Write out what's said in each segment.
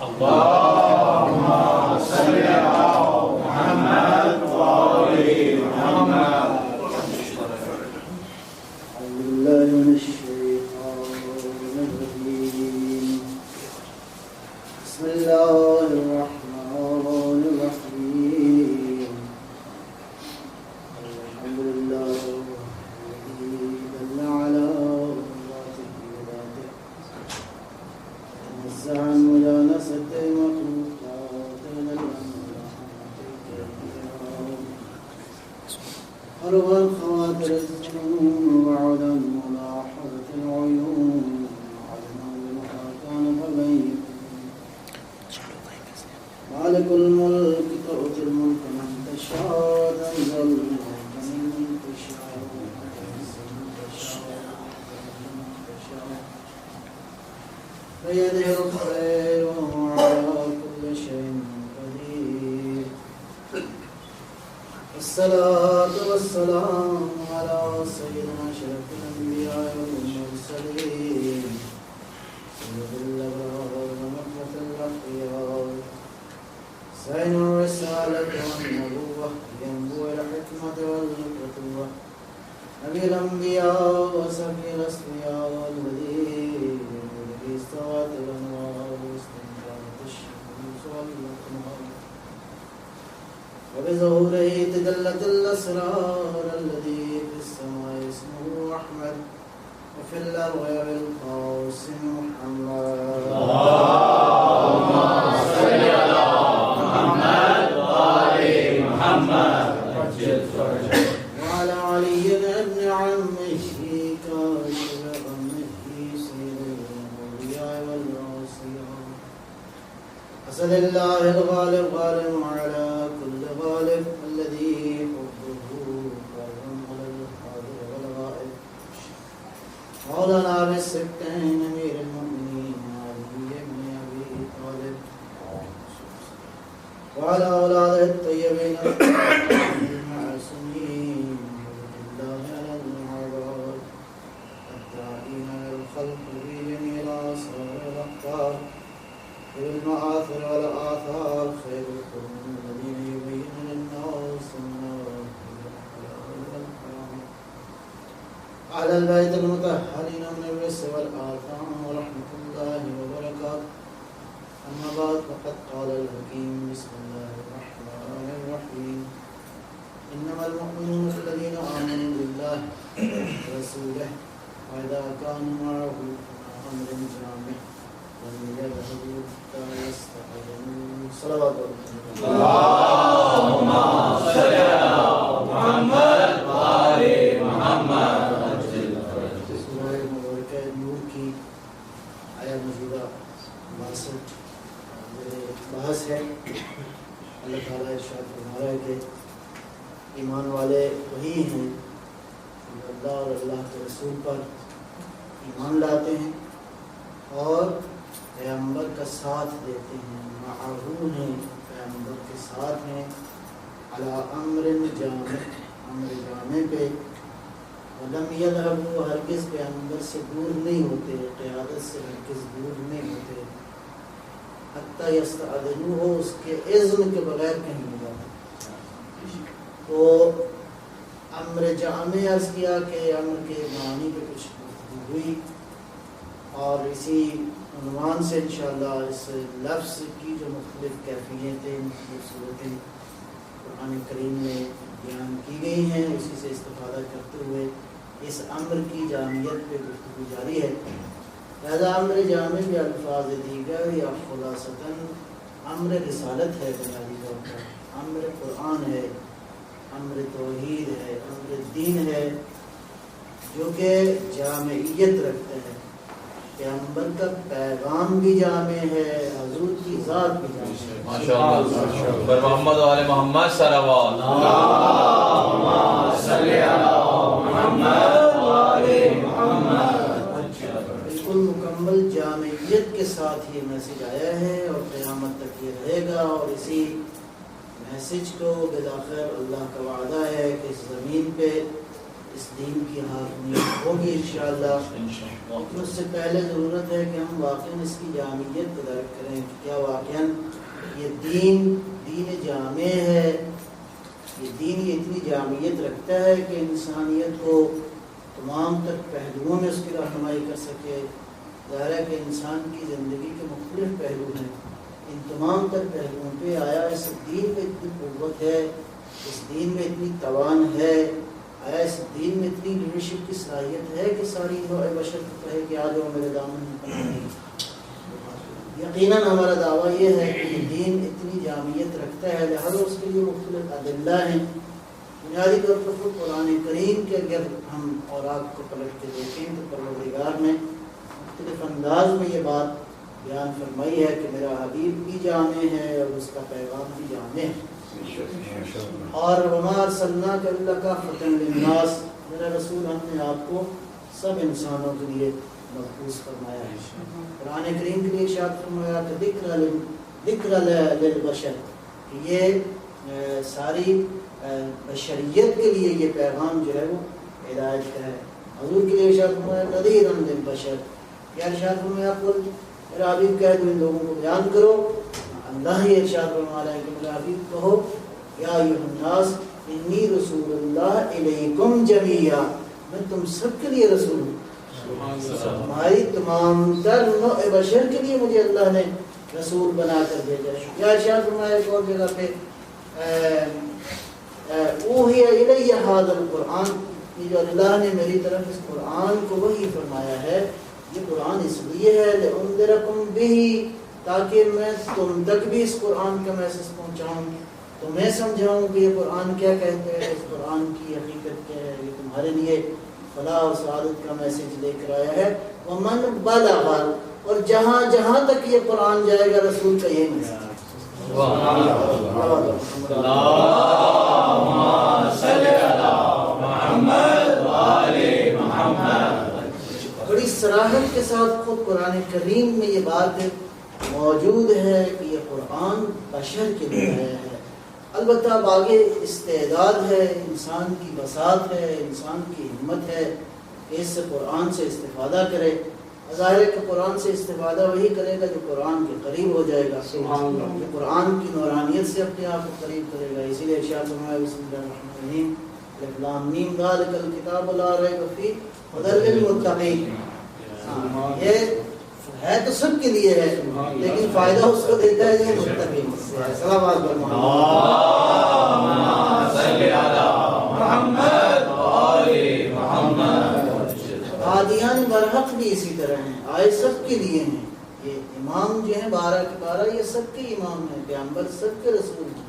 اللهم صل على محمد وآل محمد. أعوذ بالله من الشيطان الرجيم. بسم الله الرحمن الرحيم. الحمد لله الذي دل على ذاته وذاته تنزه عن مجانسة مخلوقات من الملائكة أروى الخواطر الظنون وعدا ملاحظة العيون علما بما كان فمن مالك الملك تؤتي الملك من تشاء تنزل الملك من تشاء بيده الخير وهو على كل شيء قدير. الصلاة والسلام على سيدنا أشرف الأنبياء والمرسلين سيد الأبرار ومحمة الأخيار زين الرسالة والنبوة ينبوع الحكمة والفتوة نبي الأنبياء وسفي الأسفياء والذي استوت الأنوار واستنجات الشمس والأقمار وبظهوره تجلت الأسرار الذي في السماء اسمه أحمد وفي الأرض بالقوس محمد. اللهم صل على محمد وآل محمد وعجل فرجه. وعلى علي بن عمه كاشف غمه سيد الأولياء والأوصياء أسد الله الغالب غالب على كل غالب الذي حبه قرم على الحاضر والغائب مولانا بالسبتين أمير المؤمنين علي بن أبي طالب وعلى أولاده الطيبين المعصومين الله على العباد الداعين للخلق في جميع الأسرار والأقطار بالمآثر والآثار خير القرون الذين يبين للناس النار على البيت المطهرين من الرس والآثام ورحمة الله وبركاته. أما بعد فقد قال الحكيم بسم الله الرحمن الرحيم إنما المؤمنون الذين آمنوا بالله ورسوله وإذا كانوا معه أمر جامع لم يذهبوا حتى يستأذنوا. صلوات اللهم صل على محمد وآل محمد. سورہ مبارکہ نور کی آیت مجیدہ 62 بحث ہے. اللہ تعالیٰ ارشاد فرما رہا ہے کہ ایمان والے وہی ہیں جو اللہ اور اللہ کے رسول پر ایمان لاتے ہیں اور پیغمبر کا ساتھ دیتے ہیں. معاون ہیں، پیغمبر کے ساتھ ہیں. علی امر جامع، امر جامع پہ. ولم یذهبوا، ہرگز پیغمبر سے دور نہیں ہوتے، قیادت سے ہرگز دور نہیں ہوتے. حتی یستأذنوا، ہو اس کے اذن کے بغیر کہیں نہیں جاتے. تو امر جامع عرض کیا کہ امر کے معنی پہ کچھ ہوئی اور اسی عنوان سے انشاءاللہ اس لفظ کی جو مختلف کیفیتیں، مختلف صورتیں قرآن کریم میں بیان کی گئی ہیں، اسی سے استفادہ کرتے ہوئے اس امر کی جامعیت پہ گفتگو جاری ہے. لہذا امر جامع کے الفاظ دیگر یا خلاصتاً امر رسالت ہے، بنیادی طور پر امر قرآن ہے، امر توحید ہے، امر دین ہے، جو کہ جامعیت رکھتے ہیں. پیغمبر کا پیغام بھی جامع ہے، حضور کی ذات بھی جامع ہے. ماشاءاللہ. پر محمد و آل محمد صلوات. اللهم صل علی محمد و آل محمد. بالکل مکمل جامعیت کے ساتھ یہ میسج آیا ہے اور قیامت تک یہ رہے گا. اور اسی میسج کو بالآخر اللہ کا وعدہ ہے کہ اس زمین پہ اس دین کی حاکمیت ہوگی انشاءاللہ. لیکن اس سے پہلے ضرورت ہے کہ ہم واقعاً اس کی جامعیت کو درک کریں کہ کیا واقعاً یہ دین جامع ہے. یہ دین یہ اتنی جامعیت رکھتا ہے کہ انسانیت کو تمام تر پہلوؤں میں اس کی رہنمائی کر سکے. ظاہر ہے کہ انسان کی زندگی کے مختلف پہلو ہیں. ان تمام تر پہلوؤں پہ آیا اس دین میں اتنی قوت ہے, اس دین میں اتنی توان ہے, آیا اس دین میں اتنی لیڈرشپ کی صلاحیت ہے کہ ساری نوع بشر کو کہے کہ آ جاؤ میرے دامن میں پناہ لیں. یقیناً ہمارا دعویٰ یہ ہے کہ یہ دین اتنی جامعیت رکھتا ہے, لہذا اس کے لیے مختلف ادلہ ہیں. بنیادی طور پر خود قرآن کریم کے اگر ہم اوراق کو پلٹ کے دیکھیں تو پروردگار نے مختلف انداز میں یہ بات بیان فرمائی ہے کہ میرا حبیب بھی جامع ہے اور اس کا پیغام بھی جامع ہے. اور وما ارسلناک الا کافۃ للناس, میرا رسول ہم نے آپ کو سب انسانوں کے لیے مبعوث فرمایا ہے. قرآن کریم کے لیے ارشاد فرمایا کہ ذکر للبشر, کہ یہ ساری بشریت کے لیے یہ پیغام جو ہے وہ ہدایت کا ہے. حضور کے لیے ارشاد فرمایا نذیرا للبشر, یا ارشاد فرمایا قل میرا حبیب کہہ دو ان لوگوں کو بیان کرو. اللہ ہی ارشاد فرما رہا ہے کہ میرا حبیب کہو یا ایھا الناس انی رسول اللہ الیکم جمیعا, میں تم سب کے لیے رسول ہوں. ہماری تمام تر نوع بشر کے لیے مجھے اللہ نے رسول بنا کر بھیجا ہے. یا ارشاد فرمایا ایک اور جگہ پہ اوحی الی ھذا القرآن, یہ جو اللہ نے میری طرف اس قرآن کو وحی فرمایا ہے, یہ قرآن اس لیے ہے لانذرکم بہ, تاکہ میں تم تک بھی اس قرآن کا میسج پہنچاؤں, تمہیں سمجھاؤں کہ یہ قرآن کیا کہتے ہیں, اس قرآن کی حقیقت کیا ہے. یہ تمہارے لیے فلاح و سعادت کا میسج لے کر آیا ہے. ومن بلغ, اور جہاں جہاں تک یہ قرآن جائے گا رسول کا یہ میسج. بڑی صراحت کے ساتھ خود قرآن کریم میں یہ بات موجود ہے کہ یہ قرآن بشر کے لیے آیا ہے. البتہ اب آگے استعداد ہے, انسان کی بساط ہے, انسان کی ہمت ہے کہ اس سے قرآن سے استفادہ کرے. ظاہر ہے کہ قرآن سے استفادہ وہی کرے گا جو قرآن کے قریب ہو جائے گا, جو قرآن کی نورانیت سے اپنے آپ کو قریب کرے گا. اسی لیے ارشاد فرمایا بسم اللہ الرحمن الرحیم الف لام میم ذالک الکتاب لا ریب فیہ ھدی للمتقین. یہ ہے تو سب کے لیے ہے, لیکن فائدہ اس کو دیتا ہے جو متقین سے ہے. صلوات بر محمد قادیان برحق بھی اسی طرح ہیں, آئے سب کے لیے ہیں. یہ امام جو ہیں 12 کے 12 یہ سب کے امام ہیں, پیغمبر سب کے رسول ہیں.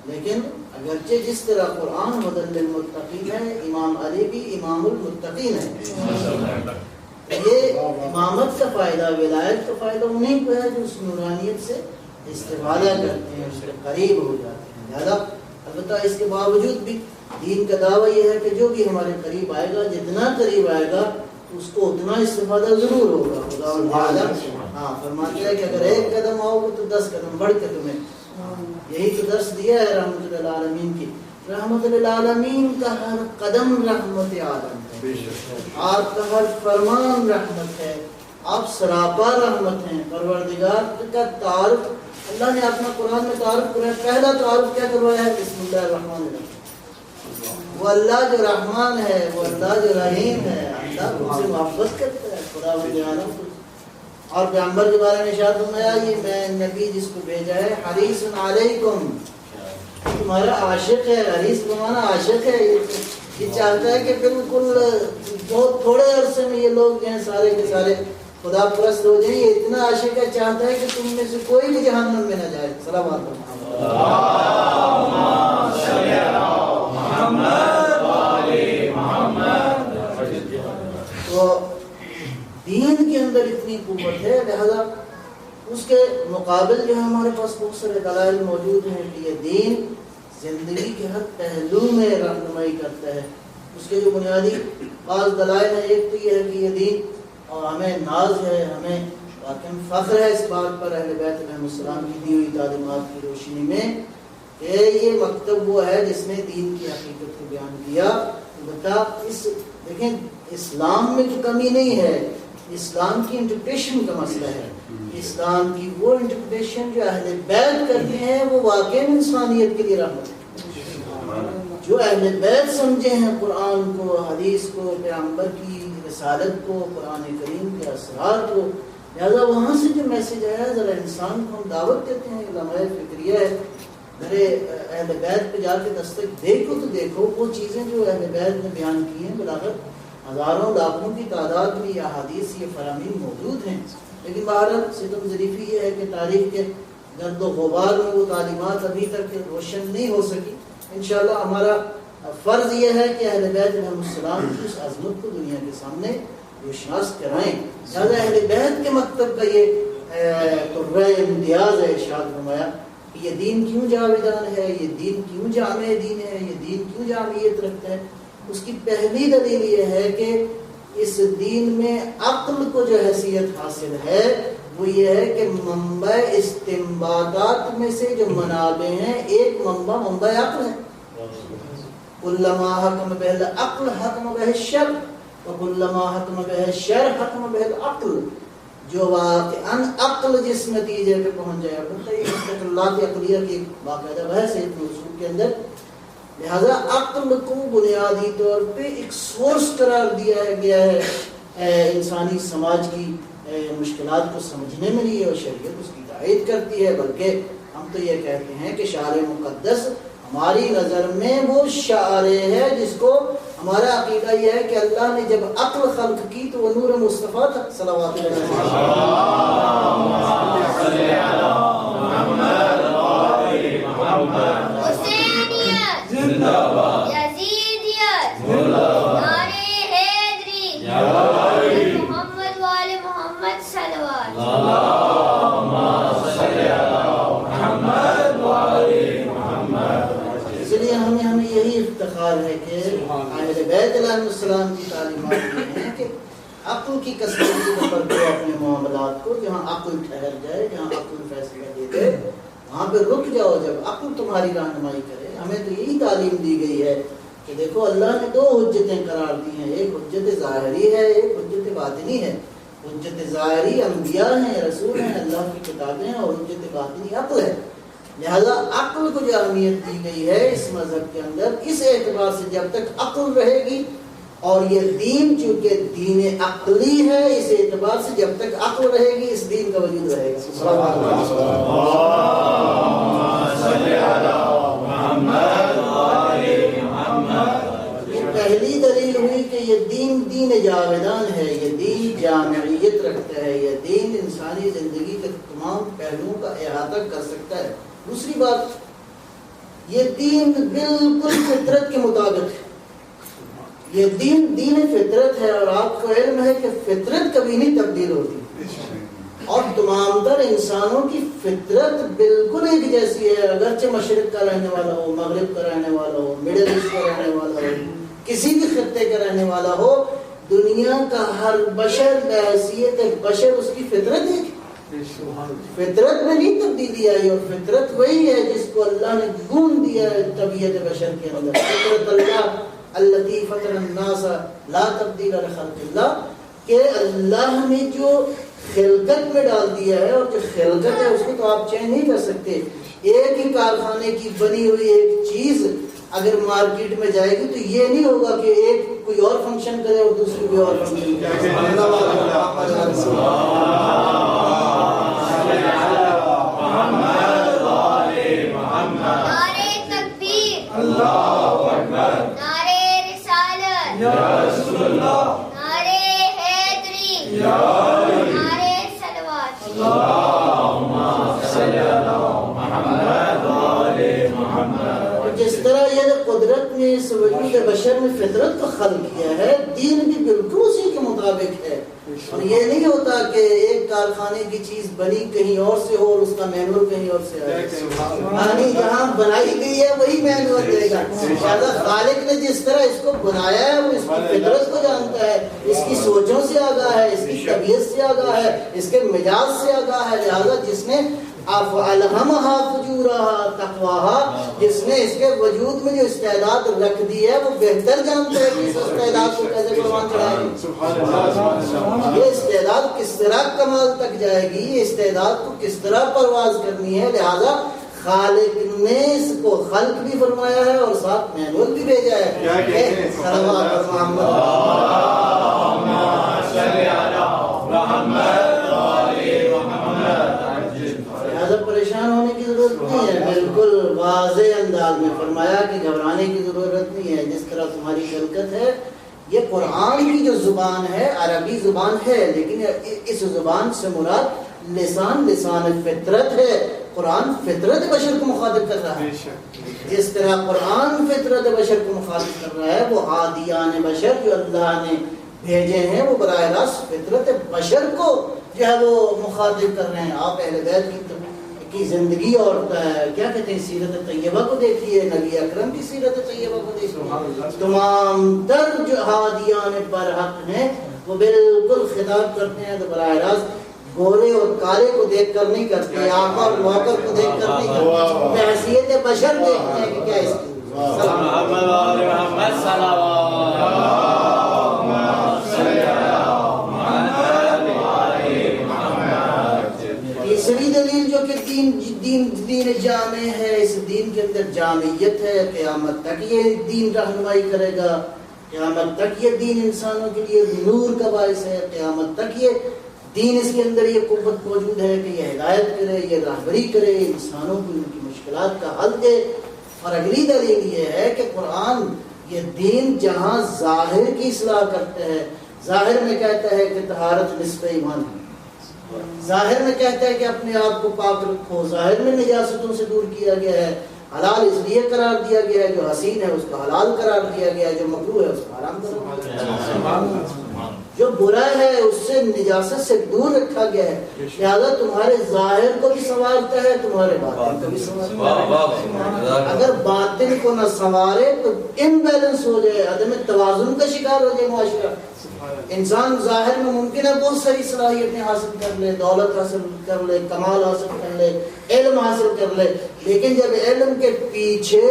لیکن اگرچہ جس طرح قرآن ھدی للمتقین ہے, امام علی بھی امام المتقین ہے. یہ امامت کا فائدہ, ولایت کا فائدہ انہیں کو ہے جو اس نورانیت سے استفادہ کرتے ہیں, اس کے قریب ہو جاتے ہیں. لہذا البتہ اس کے باوجود بھی دین کا دعویٰ یہ ہے کہ جو بھی ہمارے قریب آئے گا, جتنا قریب آئے گا اس کو اتنا استفادہ ضرور ہوگا. خدا تعالیٰ فرماتے ہیں کہ اگر ایک قدم آؤ گے تو 10 قدم بڑھ کے تمہیں, یہی تو درس دیا ہے رحمت للعالمین کی. رحمت للعالمین کا ہر قدم رحمت عالم ہے, آپ کا ہر فرمان رحمت ہے, آپ سراپا رحمت ہیں. پروردگار کا تعارف اللہ نے اپنا قرآن میں تعارف کرایا. پہلا تعارف کیا کروایا ہے؟ بسم اللہ الرحمن الرحیم. وہ اللہ جو رحمان ہے, وہ اللہ جو رحیم ہے, اللہ ان سے محبت کرتا ہے خدا عالم. اور پیغمبر کے بارے میں ارشاد فرمایا یہ میں نبی جس کو بھیجا ہے حریص علیکم, تمہارا عاشق ہے. حریص بمانا عاشق ہے. یہ چاہتا ہے کہ بالکل بہت تھوڑے عرصے میں یہ لوگ جو ہیں سارے کے سارے خدا پرست ہو جائیں. یہ اتنا عاشق ہے, چاہتا ہے کہ تم میں سے کوئی بھی جہنم میں نہ جائے. صلوات تو دین کے اندر اتنی قوت ہے, لہذا اس کے مقابل جو ہے ہمارے پاس بہت سارے دلائل موجود ہیں کہ یہ دین زندگی کے ہر پہلو میں رہنمائی کرتا ہے. اس کے جو بنیادی بعض دلائل ہیں, ایک تو یہ ہے کہ یہ دین اور ہمیں ناز ہے, ہمیں واقعی فخر ہے اس بات پر اہل بیت علیہ السلام کی دی ہوئی تعلیمات کی روشنی میں کہ یہ مکتب وہ ہے جس نے دین کی حقیقت کو بیان کیا. البتہ اس دیکھیں اسلام میں تو کمی نہیں ہے، اسلام کی انٹرپریشن کا مسئلہ ہے. اسلام کی وہ انٹرپریشن جو اہل بیت کرتے ہیں وہ واقعی انسانیت کے لیے رحمت ہے. جو اہل بیت سمجھے ہیں قرآن کو، حدیث کو، پیغمبر کی رسالت کو، قرآن کریم کے اسرار کو، لہٰذا وہاں سے جو میسج آیا ذرا انسان کو ہم دعوت دیتے ہیں. علماء فکریہ ہے، میرے اہل بیت پہ جا کے دستک دیکھو تو دیکھو وہ چیزیں جو اہل بیت نے بیان کی ہیں، بلاغت ہزاروں لاکھوں کی تعداد میں یہ احادیث یہ فرامین موجود ہیں. لیکن بہرحال ستم ظریفی یہ ہے کہ تاریخ کے گرد و غبار میں وہ تعلیمات ابھی تک روشن نہیں ہو سکی. انشاءاللہ ہمارا فرض یہ ہے کہ اہل بیت علیہ السلام کی اس عظمت کو دنیا کے سامنے روشناس کرائیں. لہٰذا اہل بیت کے مکتب کا یہ قرہ امتیاز ہے. ارشاد فرمایا کہ یہ دین کیوں جاویدان ہے، یہ دین کیوں جامع دین ہے، یہ دین کیوں جامعیت رکھتا ہے. اس کی پہلی دلیل یہ ہے کہ اس دین میں عقل کو جو حیثیت حاصل ہے وہ یہ ہے کہ منبع استنباطات میں سے جو منابع ہیں ایک منبع عقل ہے. کلما حکم بہ العقل حکم بہ الشرع وکلما حکم بہ الشرع حکم بہ العقل. جو واقعاً عقل جس نتیجے پہ پہنچ جائے، استقلالات عقلیہ کی ایک باقاعدہ بحث ہے اصول کے اندر. لہذا عقل کو بنیادی طور پہ ایک سورس قرار دیا گیا ہے انسانی سماج کی مشکلات کو سمجھنے میں لیے، اور شریعت اس کی تائید کرتی ہے. بلکہ ہم تو یہ کہتے ہیں کہ شعر مقدس ہماری نظر میں وہ شعر ہے جس کو ہمارا عقیدہ یہ ہے کہ اللہ نے جب عقل خلق کی تو وہ نور مصطفیٰ تھا. صلوات ہمیں یہی افتخار ہے کہ اہل بیت علیہ السلام کی تعلیمات یہ ہیں کہ عقل کی کثرت پر دو اپنے معاملات کو، جہاں عقل ٹھہر جائے، جہاں عقل فیصلہ دے دے وہاں پہ رک جاؤ جب عقل تمہاری رہنمائی کرے. ہمیں تو یہی تعلیم دی گئی ہے کہ دیکھو اللہ نے دو حجتیں قرار دی ہیں، ایک حجت ظاہری ہے، ایک حجت باطنی ہے. حجت ظاہری انبیاء ہیں، رسول ہیں، اللہ کی کتابیں ہیں، اور حجت باطنی عقل ہے. لہذا عقل کو جو اہمیت دی گئی ہے اس مذہب کے اندر، اس اعتبار سے جب تک عقل رہے گی، اور یہ دین چونکہ دین عقلی ہے، اس اعتبار سے جب تک عقل رہے گی اس دین کا وجود رہے گا. پہلی دلیل ہوئی کہ یہ دین دین جاویدان ہے، یہ دین جامعیت رکھتا ہے، یہ دین انسانی زندگی کے تمام پہلوؤں کا احاطہ کر سکتا ہے. دوسری بات، یہ دین بالکل فطرت کے مطابق ہے. یہ دین فطرت ہے، اور آپ کو علم ہے کہ فطرت کبھی نہیں تبدیل ہوتی، اور تمام تر انسانوں کی فطرت بالکل ایک جیسی ہے. اگرچہ مشرق کا رہنے والا ہو، مغرب کا رہنے والا ہو، مڈل ایسٹ کا رہنے والا ہو، کسی بھی خطے کا رہنے والا ہو، دنیا کا ہر بشر بحیثیت بشر اس کی فطرت ہے. فطرت میں نہیں تبدیلی آئی، اور فطرت وہی ہے جس کو اللہ نے گون دیا ہے طبیعت بشر کے اندر. فطرت اللہ التی فطر الناس لا تبدیل لخلق اللہ، کہ اللہ نے جو خلقت میں ڈال دیا ہے، اور جو خلقت ہے اس کو تو آپ چینج نہیں کر سکتے. ایک ہی کارخانے کی بنی ہوئی ایک چیز اگر مارکیٹ میں جائے گی تو یہ نہیں ہوگا کہ ایک کوئی اور فنکشن کرے اور دوسری کوئی اور فنکشن کرے. نعرے تکبیر، اللہ اکبر، نعرے رسالت، یا رسول اللہ، نعرے حیدری، نعرے صلوات. اللہم صلی علی محمد و آل محمد. جس طرح یہ قدرت نے اس وجود بشر میں فطرت کو خلق کیا ہے، دین بھی بالکل اسی کے مطابق ہے. اور یہ نہیں ہوتا کہ ایک کارخانے کی چیز بنی کہیں اور سے ہو اور اس کا مینول کہیں اور سے آئے. یعنی جہاں بنائی گئی ہے وہی مینول دے گا. لہٰذا خالق نے جس طرح اس کو بنایا ہے وہ اس کی فطرت کو جانتا ہے، اس کی سوچوں سے آگاہ ہے، اس کی طبیعت سے آگاہ ہے، اس کے مزاج سے آگاہ ہے. لہٰذا جس نے افعلہمہا فجورہا تقواہا، جس نے اس کے وجود میں جو استعداد رکھ دی ہے وہ بہتر جانتا ہے کہ اس استعداد کو کیسے قربان چڑھائے، یہ استعداد کس طرح کمال تک جائے گی، یہ استعداد کو کس طرح پرواز کرنی ہے. لہذا خالق نے اس کو خلق بھی فرمایا ہے اور ساتھ مینول بھی بھیجا ہے. صلوات محمد پریشان ہونے کی ضرورت نہیں ہے، بالکل واضح انداز میں فرمایا کہ گھبرانے کی ضرورت نہیں ہے. جس طرح تمہاری خلقت ہے، یہ قرآن کی جو زبان ہے عربی زبان ہے، لیکن اس زبان سے مراد لسان فطرت ہے. قرآن فطرت بشر کو مخاطب کر رہا ہے. جس طرح قرآن فطرت بشر کو مخاطب کر رہا ہے، وہ ہادیان بشر جو اللہ نے بھیجے ہیں وہ براہ راست فطرت بشر کو جو ہے وہ مخاطب کر رہے ہیں. آپ اہل بیت کی زندگی اور کیا کہتے ہیں سیرت طیبہ کو دیکھیے، نبی اکرم کی سیرت طیبہ کو دیکھیے. تمام تر جو ہادیان برحق ہیں وہ بالکل خطاب کرتے ہیں تو براہ راست گورے اور کالے کو دیکھ کر نہیں کرتے، آقا اور نوکر کو دیکھ کر نہیں کرتے، بحیثیت بشر دیکھتے ہیں کہ کیا اس کی تیسری دلیل جو کہ دین جامع ہے، اس دین کے اندر جامعیت ہے. قیامت تک یہ دین رہنمائی کرے گا، قیامت تک یہ دین انسانوں کے لیے نور کا باعث ہے، قیامت تک یہ دین اس کے اندر یہ قوت موجود ہے کہ یہ ہدایت کرے، یہ رہبری کرے، انسانوں کو ان کی مشکلات کا حل دے. اور اگلی دلیل یہ ہے کہ قرآن یہ دین جہاں ظاہر کی اصلاح کرتا ہے، ظاہر میں کہتا ہے کہ طہارت نصف ایمان ہے، ظاہر میں کہتا ہے کہ اپنے آپ کو پاک رکھو، ظاہر میں نجاستوں سے دور کیا گیا ہے، حلال اس لیے قرار دیا گیا ہے، جو حسین ہے اس کو حلال قرار دیا گیا ہے، جو مکروہ ہے اس کو حرام قرار دیا گیا ہے، جو برا ہے اس سے نجاست سے دور رکھا گیا ہے. لہذا تمہارے ظاہر کو بھی سنوارتا ہے، تمہارے باطن کو بھی سنوارتا ہے. اگر باطن کو نہ سنوارے تو امبیلنس ہو جائے، عدم توازن کا شکار ہو جائے معاشرہ. انسان ظاہر میں ممکن ہے بہت ساری صلاحیتیں حاصل کر لے، دولت حاصل کر لے، کمال حاصل کر لے، علم حاصل کر لے، لیکن جب علم کے پیچھے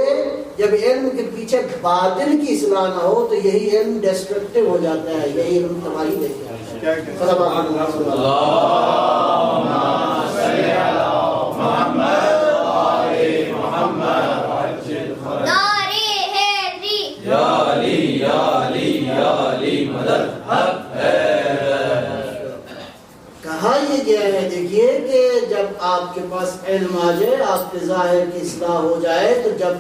باطن کی اصلاح نہ ہو تو یہی علم ڈسٹرکٹیو ہو جاتا ہے، یہی علم تباہی لے کے آتا کہا یہ گیا ہے. دیکھیے کہ جب آپ کے پاس علم آ جائے، آپ کے ظاہر کی اصلاح ہو جائے، تو جب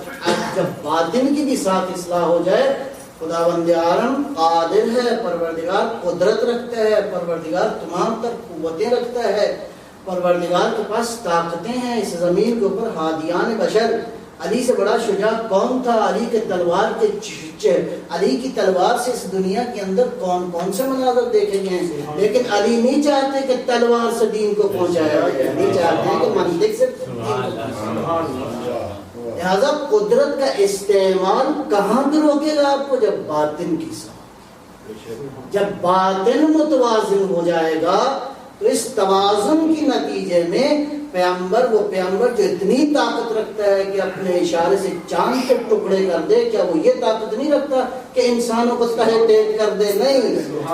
باطن کی بھی ساتھ اصلاح ہو جائے، خداوند عالم قادر ہے، پروردگار قدرت رکھتا ہے، پروردگار تمام تر قوتیں رکھتا ہے، پروردگار کے پاس طاقتیں ہیں اس زمین کے اوپر. ہادیان بشر، علی سے بڑا شجاع کون تھا؟ علی کی تلوار سے اس دنیا کے اندر کون سے مناظر دیکھے گئے ہیں، لیکن علی نہیں چاہتے کہ تلوار سے دین کو پہنچایا جائے، نہیں چاہتے ہیں کہ منطق سے دین کو. لہذا قدرت کا استعمال کہاں پہ روکے گا آپ کو؟ جب باطن کی ساتھ، جب باطن متوازن ہو جائے گا تو اس توازن کی نتیجے میں وہ پیغمبر جو اتنی طاقت رکھتا ہے کہ اپنے اشارے سے چاند کے ٹکڑے کر دے، کیا وہ یہ طاقت نہیں رکھتا کہ انسانوں کو تہہ ٹیک کر دے؟ نہیں،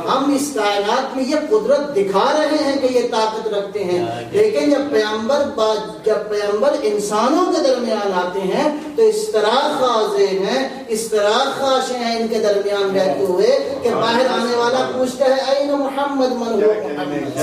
ہم اس کائنات میں یہ قدرت دکھا رہے ہیں کہ یہ طاقت رکھتے ہیں، لیکن جب پیغمبر انسانوں کے درمیان آتے ہیں تو اس طرح خاضع ہیں، اس طرح خاشع ہیں ان کے درمیان رہتے ہوئے کہ باہر آنے والا پوچھتا ہے این محمد، من هو محمد.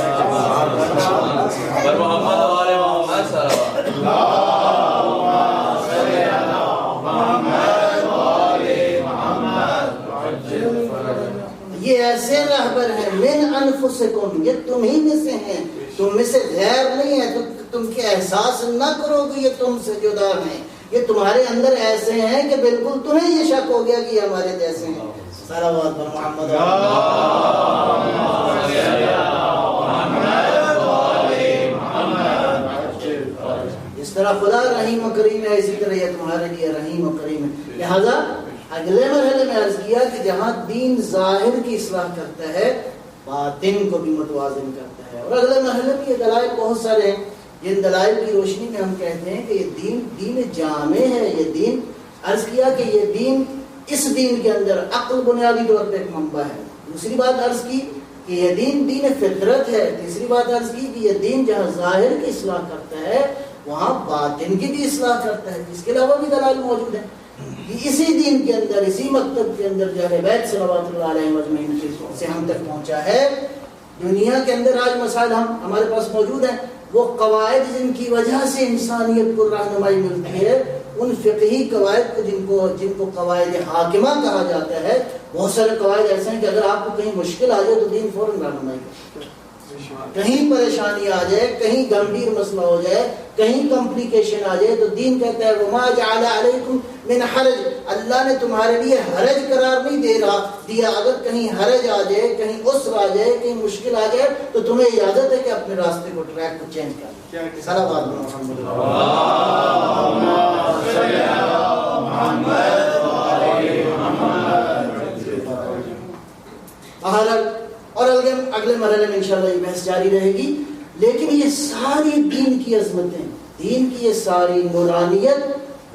یہ ایسے رہبر ہیں من انفسکم، یہ تم ہی میں سے ہیں، تم میں سے غیر نہیں ہے. تم کے احساس نہ کرو کہ یہ تم سے جدا ہیں، یہ تمہارے اندر ایسے ہیں کہ بالکل تمہیں یہ شک ہو گیا کہ یہ ہمارے جیسے ہیں. صلوات پر محمد. اس طرح خدا رحیم و کریم ہے، اسی طرح یہ تمہارے لیے رحیم و کریم ہے. لہذا اگلے مرحلے میں عرض کیا کہ جہاں دین ظاہر کی اصلاح کرتا ہے، باطن کو بھی متوازن کرتا ہے. اور اگلے مرحلے میں یہ دلائل بہت سارے ہیں. ان دلائل کی روشنی میں ہم کہتے ہیں کہ یہ دین جامع ہے. یہ دین عرض کیا کہ یہ دین اس دین کے اندر عقل بنیادی طور پہ ایک منبع ہے. دوسری بات عرض کی کہ یہ دین فطرت ہے. تیسری بات عرض کی کہ یہ دین جہاں ظاہر کی اصلاح کرتا ہے وہاں باطن کی بھی اصلاح کرتا ہے. اس کے علاوہ بھی دلائل موجود ہیں. اسی دین کے اندر اسی مکتب کے اندر جو ہے بیت صلوات اللہ علیہ مجمعین سے ہم تک پہنچا ہے. دنیا کے اندر آج مسائل ہمارے پاس موجود ہیں. وہ قواعد جن کی وجہ سے انسانیت کو رہنمائی ملتی ہے, ان فقہی قواعد کو جن کو قواعد حاکمہ کہا جاتا ہے, بہت سارے قواعد ایسے ہیں کہ اگر آپ کو کہیں مشکل آ جائے تو دین فوراً رہنمائی کرتا ہے. کہیں پریشانی آ جائے, کہیں گمبھیر مسئلہ ہو جائے, کہیں کمپلیکیشن آ جائے تو دین کہتا ہے وما جعل علیکم من حرج, اللہ نے تمہارے لیے حرج قرار نہیں دیا. اگر کہیں حرج آ جائے, کہیں عسر آ جائے, کہیں مشکل آ جائے تو تمہیں اجازت ہے کہ اپنے راستے کو ٹریک کو چینج کر لیں. صلوات محمد اور اگلے مرحلے میں انشاءاللہ یہ بحث جاری رہے گی. لیکن یہ ساری دین کی عظمتیں, دین کی یہ ساری نورانیت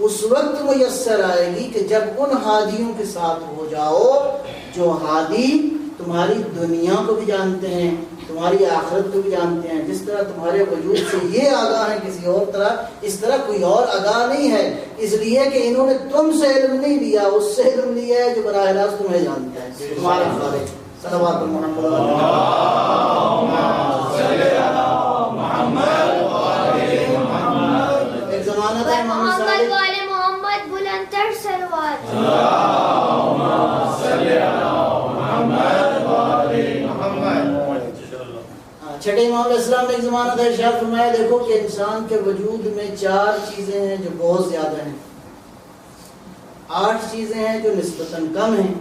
اس وقت میسر آئے گی کہ جب ان ہادیوں کے ساتھ ہو جاؤ جو ہادی تمہاری دنیا کو بھی جانتے ہیں, تمہاری آخرت کو بھی جانتے ہیں. جس طرح تمہارے وجود سے یہ آگاہ ہے کسی اور طرح, اس طرح کوئی اور آگاہ نہیں ہے. اس لیے کہ انہوں نے تم سے علم نہیں لیا, اس سے علم لیا ہے جو براہ راست تمہیں جانتا ہے, تمہارے خالق. صلوات محمد ایک زمانہ تھا محمد والے محمد بلند تر صلوات. چھٹے امام علیہ السلام نے ایک زمانہ تھا ارشاد فرمایا دیکھو کہ انسان کے وجود میں 4 چیزیں ہیں جو بہت زیادہ ہیں, 8 چیزیں ہیں جو نسبتاً کم ہیں,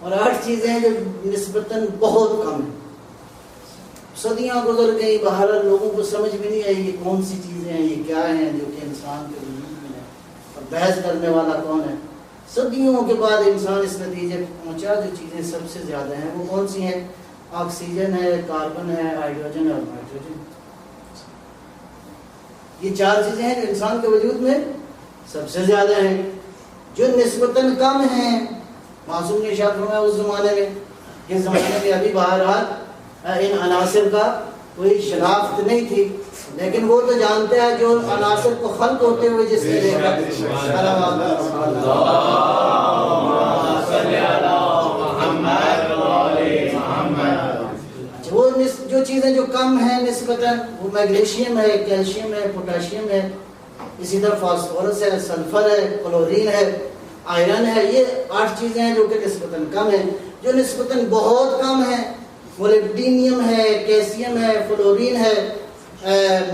اور 8 چیزیں ہیں جو نسبتاً بہت کم ہیں. صدیاں گزر گئی, بہرحال لوگوں کو سمجھ بھی نہیں آئی یہ کون سی چیزیں ہیں, یہ کیا ہیں جو کہ انسان کے وجود میں ہے, اور بحث کرنے والا کون ہے. صدیوں کے بعد انسان اس نتیجے پر پہنچا جو چیزیں سب سے زیادہ ہیں وہ کون سی ہیں. آکسیجن ہے, کاربن ہے, ہائیڈروجن ہے اور نائٹروجن. یہ 4 چیزیں ہیں جو انسان کے وجود میں سب سے زیادہ ہیں. جو نسبتاً کم ہیں, معصوم نے ارشاد فرمایا اس زمانے میں, جس زمانے میں ابھی بہرحال ان عناصر کا کوئی شناخت نہیں تھی, لیکن وہ تو جانتے ہیں جو عناصر کو خلق ہوتے ہوئے جس نے دیکھا. وہ جو چیزیں جو کم ہیں نسبتاً, وہ میگنیشیم ہے, کیلشیم ہے, پوٹاشیم ہے, اسی طرح فاسفورس ہے, سلفر ہے, کلورین ہے, آئرن ہے. یہ 8 چیزیں ہیں جو کہ نسبتاً کم ہیں. جو نسبتاً بہت کم ہیں مولیبڈینیم ہے, کیلشیم ہے, فلورین ہے,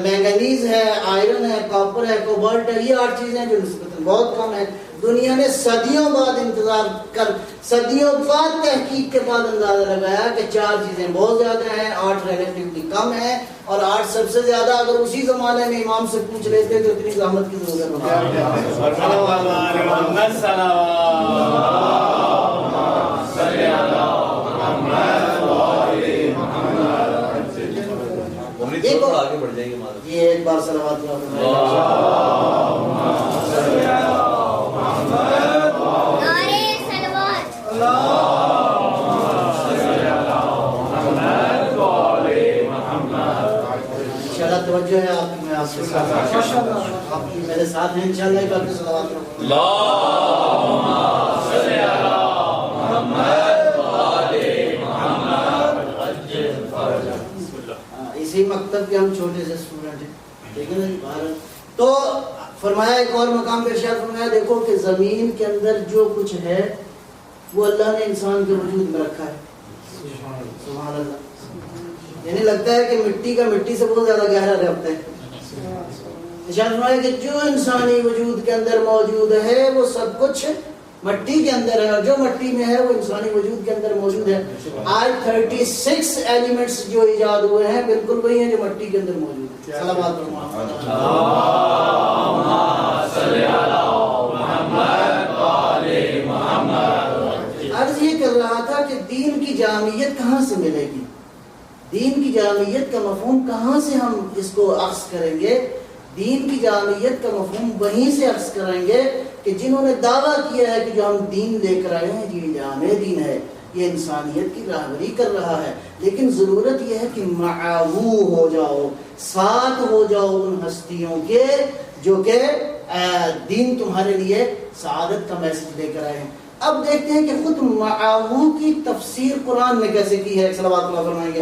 مینگنیز ہے, آئرن ہے, کاپر ہے, کوبالٹ ہے. یہ 8 چیزیں ہیں جو نسبتاً بہت کم ہیں. دنیا نے صدیوں بعد انتظار کر, صدیوں بعد تحقیق کے بعد اندازہ لگایا کہ 4 چیزیں بہت زیادہ ہیں, 8 ریلیٹیولی کم ہیں, اور 8 سب سے زیادہ. اگر اسی زمانے میں امام سے پوچھ لیتے تو اتنی زحمت کی ضرورت نہیں. آگے بڑھ جائیں گے. یہ ایک بار صلوات توجہ ہے آپ کی, میں آپ کے ساتھ, آپ میرے ساتھ ہیں انشاءاللہ. ایک بار صلوات اللہم صلی علی محمد وآل محمد. اسی مکتب کے ہم چھوٹے سے اسٹوڈنٹ ہیں, ٹھیک ہے نا. تو فرمایا ایک اور مقام پہ ارشاد فرمایا دیکھو کہ زمین کے اندر جو کچھ ہے وہ اللہ نے انسان کے وجود میں رکھا ہے. سبحان اللہ. یعنی لگتا ہے کہ مٹی کا مٹی سے بہت زیادہ گہرا رابطہ ہے. ارشاد فرمایا کہ جو انسانی وجود کے اندر موجود ہے وہ سب کچھ مٹی کے اندر ہے, اور جو مٹی میں ہے وہ انسانی وجود کے اندر موجود ہے. آج 36 ایلیمنٹس جو ایجاد ہوئے ہیں بالکل وہی ہیں جو مٹی کے اندر موجود ہیں. صلوات محمد. عرض یہ کر رہا تھا کہ دین کی جامعیت کہاں سے ملے گی. دین کی جامعیت کا مفہوم کہاں سے ہم اس کو اخذ کریں گے؟ دین کی جامعیت کا مفہوم وہیں سے اخذ کریں گے کہ جنہوں نے دعویٰ کیا ہے کہ جو ہم دین لے کر آئے ہیں یہ جامع دین ہے، یہ انسانیت کی راہبری کر رہا ہے، لیکن ضرورت یہ ہے کہ معاو ہو جاؤ، ساتھ ہو جاؤ ان ہستیوں کے جو کہ دین تمہارے لیے سعادت کا میسج لے کر آئے ہیں۔ اب دیکھتے ہیں کہ خود معاو کی تفسیر قرآن نے کیسے کی ہے۔ صلوات اللہ فرمائیں گے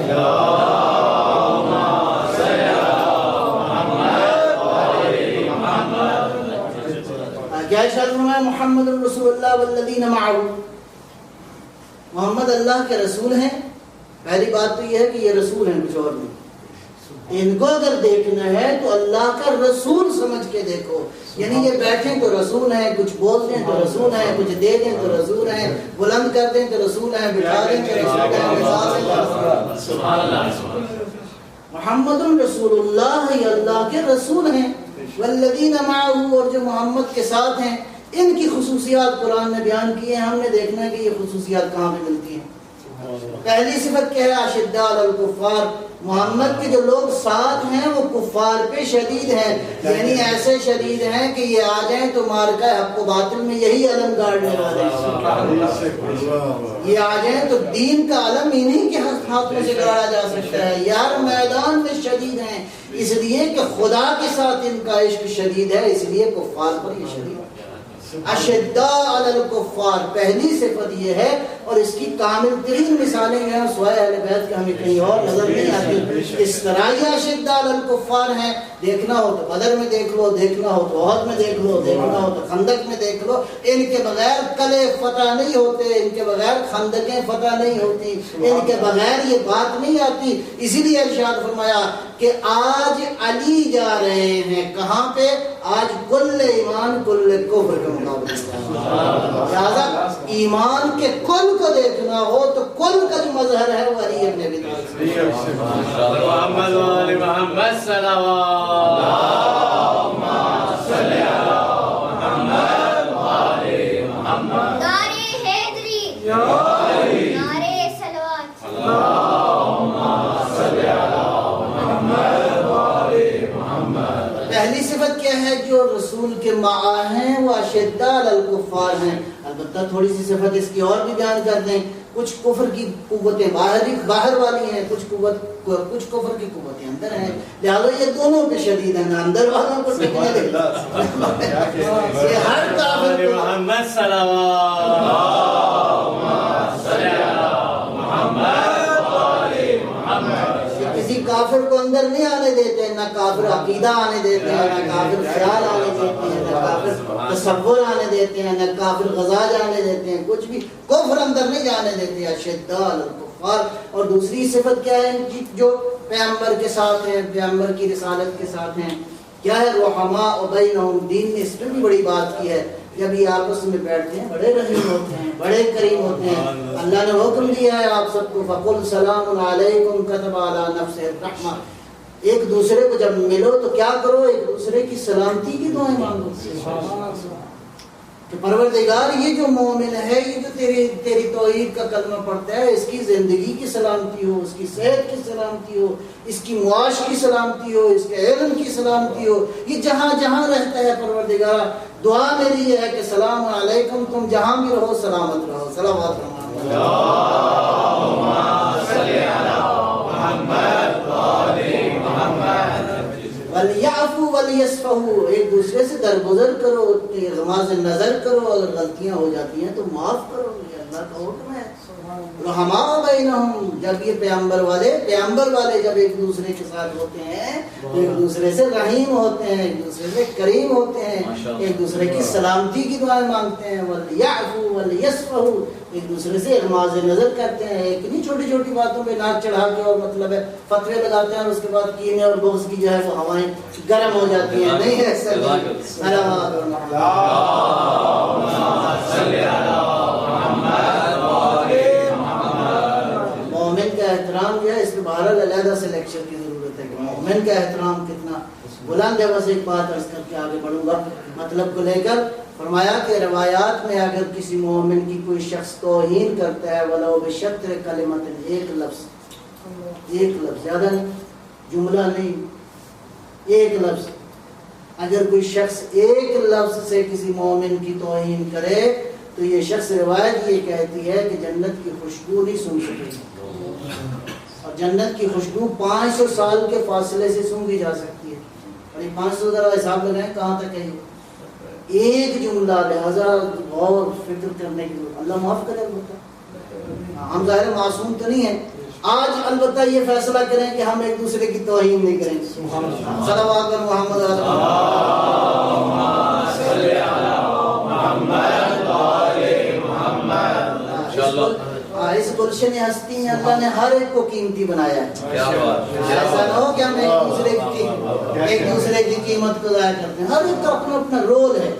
کیا ارشاد فرمایا؟ محمد رسول اللہ والذین معه، محمد اللہ کے رسول ہیں۔ پہلی بات تو یہ ہے کہ یہ رسول ہیں، کچھ اور نہیں۔ ان کو اگر دیکھنا ہے تو اللہ کا رسول سمجھ کے دیکھو، یعنی یہ بیٹھیں تو رسول ہیں، کچھ بول دیں تو رسول ہیں، کچھ دے دیں تو رسول ہیں، بلند کر دیں تو رسول ہیں، بٹھا دیں تو رسول ہیں۔ سبحان اللہ، محمد رسول اللہ، یہ اللہ کے رسول ہیں۔ والذین معه، اور جو محمد کے ساتھ ہیں، ان کی خصوصیات قرآن نے بیان کی ہیں۔ ہم نے دیکھنا ہے کہ یہ خصوصیات کہاں پہ ملتی ہیں۔ پہلی صفت کیا ہے؟ اشداء علی الکفار، محمد کے جو لوگ ساتھ ہیں وہ کفار پہ شدید ہیں، یعنی ایسے شدید ہیں کہ یہ آ جائیں تو مارکہ حق و باطل میں یہی علم گاڑنے والے ہیں۔ یہ آ جائیں تو دین کا علم انہیں کے ہاتھ میں سے گاڑا جا سکتا ہے۔ یار میدان میں شدید ہیں، اس لیے کہ خدا کے ساتھ ان کا عشق شدید ہے، اس لیے کفار پر یہ شدید ہے۔ اشداء علی الکفار پہلی صفت یہ ہے، اور اس کی کامل ترین مثالیں جو ہیں سوائے اہل بیت کے ہمیں کہیں اور نظر نہیں آتی۔ اس طرح یہ اشداء علی الکفار ہیں، دیکھنا ہو تو بدر میں دیکھ لو، دیکھنا ہو تو احد میں دیکھ لو، دیکھنا ہو تو خندق میں دیکھ لو، ان کے بغیر قلعے فتح نہیں ہوتے، ان کے بغیر خندقیں فتح نہیں ہوتی، ان کے بغیر یہ بات نہیں آتی۔ اسی لیے ارشاد فرمایا کہ آج علی جا رہے ہیں کہاں پہ؟ آج کل ایمان کل کفر کا مقابلہ، لہذا ایمان کے کل کو دیکھنا ہو تو کل کا جو مظہر ہے وہ علی ابن ابی طالب۔ محمد وآل محمد صلوات، اللہم صلی علی محمد وآل محمد، نعرہ حیدری، نعرہ صلوات، اللہم صلی علی محمد وآل محمد۔ پہلی صفت کیا ہے؟ جو رسول کے معا ہیں وہ اشداء علی الکفار ہیں۔ البتہ تھوڑی سی صفت اس کی اور بھی بیان کر دیں، کچھ کفر کی قوتیں باہر والی ہیں، کچھ کفر کی قوتیں اندر ہیں، لہٰذا یہ دونوں پہ شدید ہیں، نہ اندر والوں کو ٹکنے دیں۔ یہ ہر کافر کو محمد صلوات، اللہم صلی علی محمد وآل محمد۔ کسی کافر کو اندر نہیں آنے دیتے، نہ کافر عقیدہ آنے دیتے ہیں، نہ کافر خیال آنے دیتے ہیں، نہ کافر تصور آنے دیتے ہیں، نہ کافر غزا جانے دیتے ہیں، کچھ بھی کفر اندر نہیں جانے دیتے۔ اشداء علی الکفار۔ اور دوسری صفت کیا ہے ان کی؟ جو پیغمبر کے ساتھ ہیں، پیغمبر کی رسالت کے ساتھ ہیں، کیا ہے؟ رحماء بینہم، دین نے اس میں بھی بڑی بات کی ہے، جب یہ آپس میں بیٹھتے ہیں بڑے رحیم ہوتے ہیں، بڑے کریم ہوتے ہیں۔ اللہ نے حکم دیا ہے آپ سب کو، فقل سلام علیکم کتب علی نفسہ الرحمہ، ایک دوسرے کو جب ملو تو کیا کرو؟ ایک دوسرے کی سلامتی کی دعائیں مانگو کہ پروردگار یہ جو مومن ہے، یہ جو تیری توحید کا کلمہ پڑھتا ہے، اس کی زندگی کی سلامتی ہو، اس کی صحت کی سلامتی ہو، اس کی معاش کی سلامتی ہو، اس کے علم کی سلامتی ہو، یہ جہاں جہاں رہتا ہے پروردگار، دعا میری یہ ہے کہ سلام علیکم، تم جہاں بھی رہو سلامت رہو۔ صلوات اللہم صلی علی محمد وآل محمد۔ وَلْيَعْفُوا وَلْيَصْفَحُوا، ایک دوسرے سے درگزر کرو، غماز نظر کرو، اگر غلطیاں ہو جاتی ہیں تو معاف کرو، یہ اللہ کا حکم ہے۔ رحماء بینہم، جب یہ پیغمبر والے جب ایک دوسرے کے ساتھ ہوتے ہیں تو ایک دوسرے سے رحیم ہوتے ہیں، ایک دوسرے سے کریم ہوتے ہیں، ایک دوسرے کی سلامتی کی دعائیں مانگتے ہیں۔ وَلْيَعْفُوا وَلْيَصْفَحُوا، ایک دوسرے سے غماز نظر کرتے ہیں، ایک نہیں چھوٹی چھوٹی باتوں پہ ناک چڑھا کے اور مطلب ہے فتوے لگاتے ہیں اور اس کے بعد کینے اور بغض کی جو ہے وہ ہوائیں گرم ہو جاتی ہیں، نہیں ہے ایسا نہیں۔ مومن کا احترام جو ہے اس پہ بہرحال علیحدہ سے لیکچر کی ضرورت ہے کہ مومن کا احترام کتنا بلند ہے۔ بس ایک بات عرض کر کے آگے بڑھوں گا مطلب کو لے کر۔ فرمایا کہ روایات میں اگر کسی مومن کی کوئی شخص توہین کرتا ہے ولو بشطر کلمت، ایک لفظ ایک لفظ، زیادہ نہیں، جملہ نہیں، ایک لفظ. اگر کوئی شخص ایک لفظ سے کسی مومن کی توہین کرے تو یہ شخص، روایت یہ کہتی ہے کہ جنت کی خوشبو نہیں سونگ سکے گی، اور جنت کی خوشبو 500 سال کے فاصلے سے سونگی جا سکتی ہے. اور یہ 500 ذرا حساب لگائیں کہاں تک ہے یہ ایک جملہ. لہذا غور فکر کرنے کی ضرورت. اللہ معاف کرے. ہم ظاہر معصوم تو نہیں ہیں. آج البتہ یہ فیصلہ کریں کہ ہم ایک دوسرے کی توہین نہیں کریں. صلوات محمد اس گلشن ہستی میں اللہ نے ہر ایک کو قیمتی بنایا ہے. ایسا نہ ہو کہ ہم ایک دوسرے کی قیمت کو ضائع کرتے ہیں. ہر ایک کا اپنا اپنا رول ہے،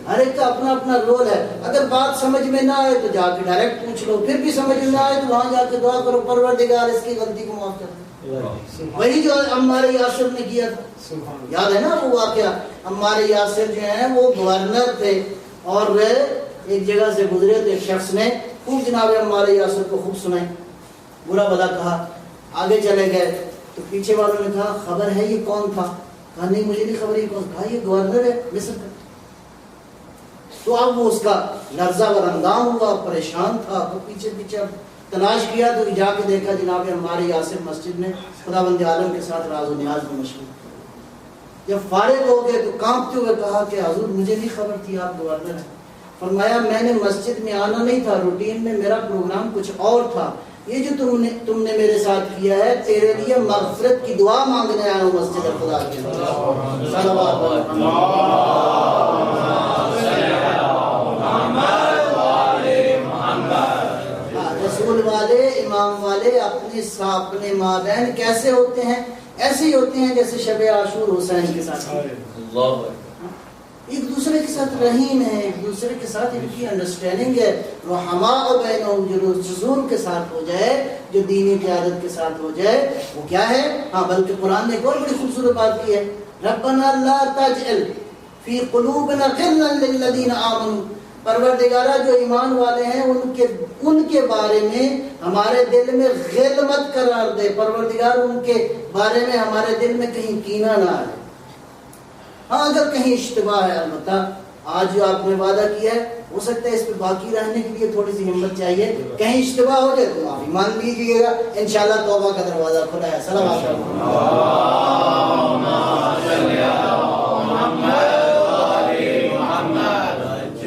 ہر ایک کا اپنا اپنا رول ہے. اگر بات سمجھ میں نہ آئے تو جا کے ڈائریکٹ پوچھ لو، پھر بھی سمجھ میں نہ آئے تو وہاں جا کے دعا کرو پروردگار اس کی غلطی کو معاف کر دے. وہی جو عمار یاسر نے کیا تھا، یاد ہے نا وہ واقعہ. عمار یاسر جو ہیں وہ گورنر تھے اور وہ ایک جگہ سے گزرے تو ایک شخص نے خوب جناب عمار یاسر کو خوب سنائی، برا بلا کہا. آگے چلے گئے تو پیچھے والوں نے کہا خبر ہے یہ کون تھا؟ کہا نہیں مجھے نہیں خبر یہ کون. کہا یہ گورنر ہے مصر کا. تو اب وہ اس کا لرزہ و رنگام ہوا، پریشان تھا. تو پیچھے پیچھے تلاش کیا تو جا کے دیکھا جناب عمار یاسر مسجد میں خداوند عالم کے ساتھ راز و نیاز میں مشغول. جب فارغ ہو گئے تو کانپتے ہوئے کہا کہ حضور مجھے نہیں خبر تھی آپ گورنر ہیں. فرمایا میں نے مسجد میں آنا نہیں تھا، روٹین میں میرا پروگرام کچھ اور تھا. یہ جو تم نے میرے ساتھ کیا ہے تیرے لیے مغفرت کی دعا مانگنے آیا ہوں مسجد خدا کے رسول والے امام والے اپنے ماں بہن کیسے ہوتے ہیں؟ ایسے ہی ہوتے ہیں جیسے شب عاشور حسین کے ساتھ ایک دوسرے کے ساتھ رحیم ہے، ایک دوسرے کے ساتھ ان کی انڈرسٹینڈنگ ہے. رحماء بینہم، جو رسول کے ساتھ ہو جائے، جو دینی قیادت کے ساتھ ہو جائے، وہ کیا ہے؟ ہاں بلکہ قرآن نے ایک اور بڑی خوبصورت بات کی ہے، ربنا لا تجعل فی قلوبنا غلا للذین آمنوا. پروردگارہ جو ایمان والے ہیں ان کے بارے میں ہمارے دل میں غل مت قرار دے. پروردگار ان کے بارے میں ہمارے دل میں کہیں کینہ نہ آئے. ہاں اگر کہیں اشتباہ ہے، البتہ آج جو آپ نے وعدہ کیا ہے ہو سکتا ہے اس پہ باقی رہنے کے لیے تھوڑی سی ہمت چاہیے. کہیں اشتباہ ہو جائے تو معافی مانگ لیجیے گا، انشاءاللہ توبہ کا دروازہ کھلا ہے. صلوات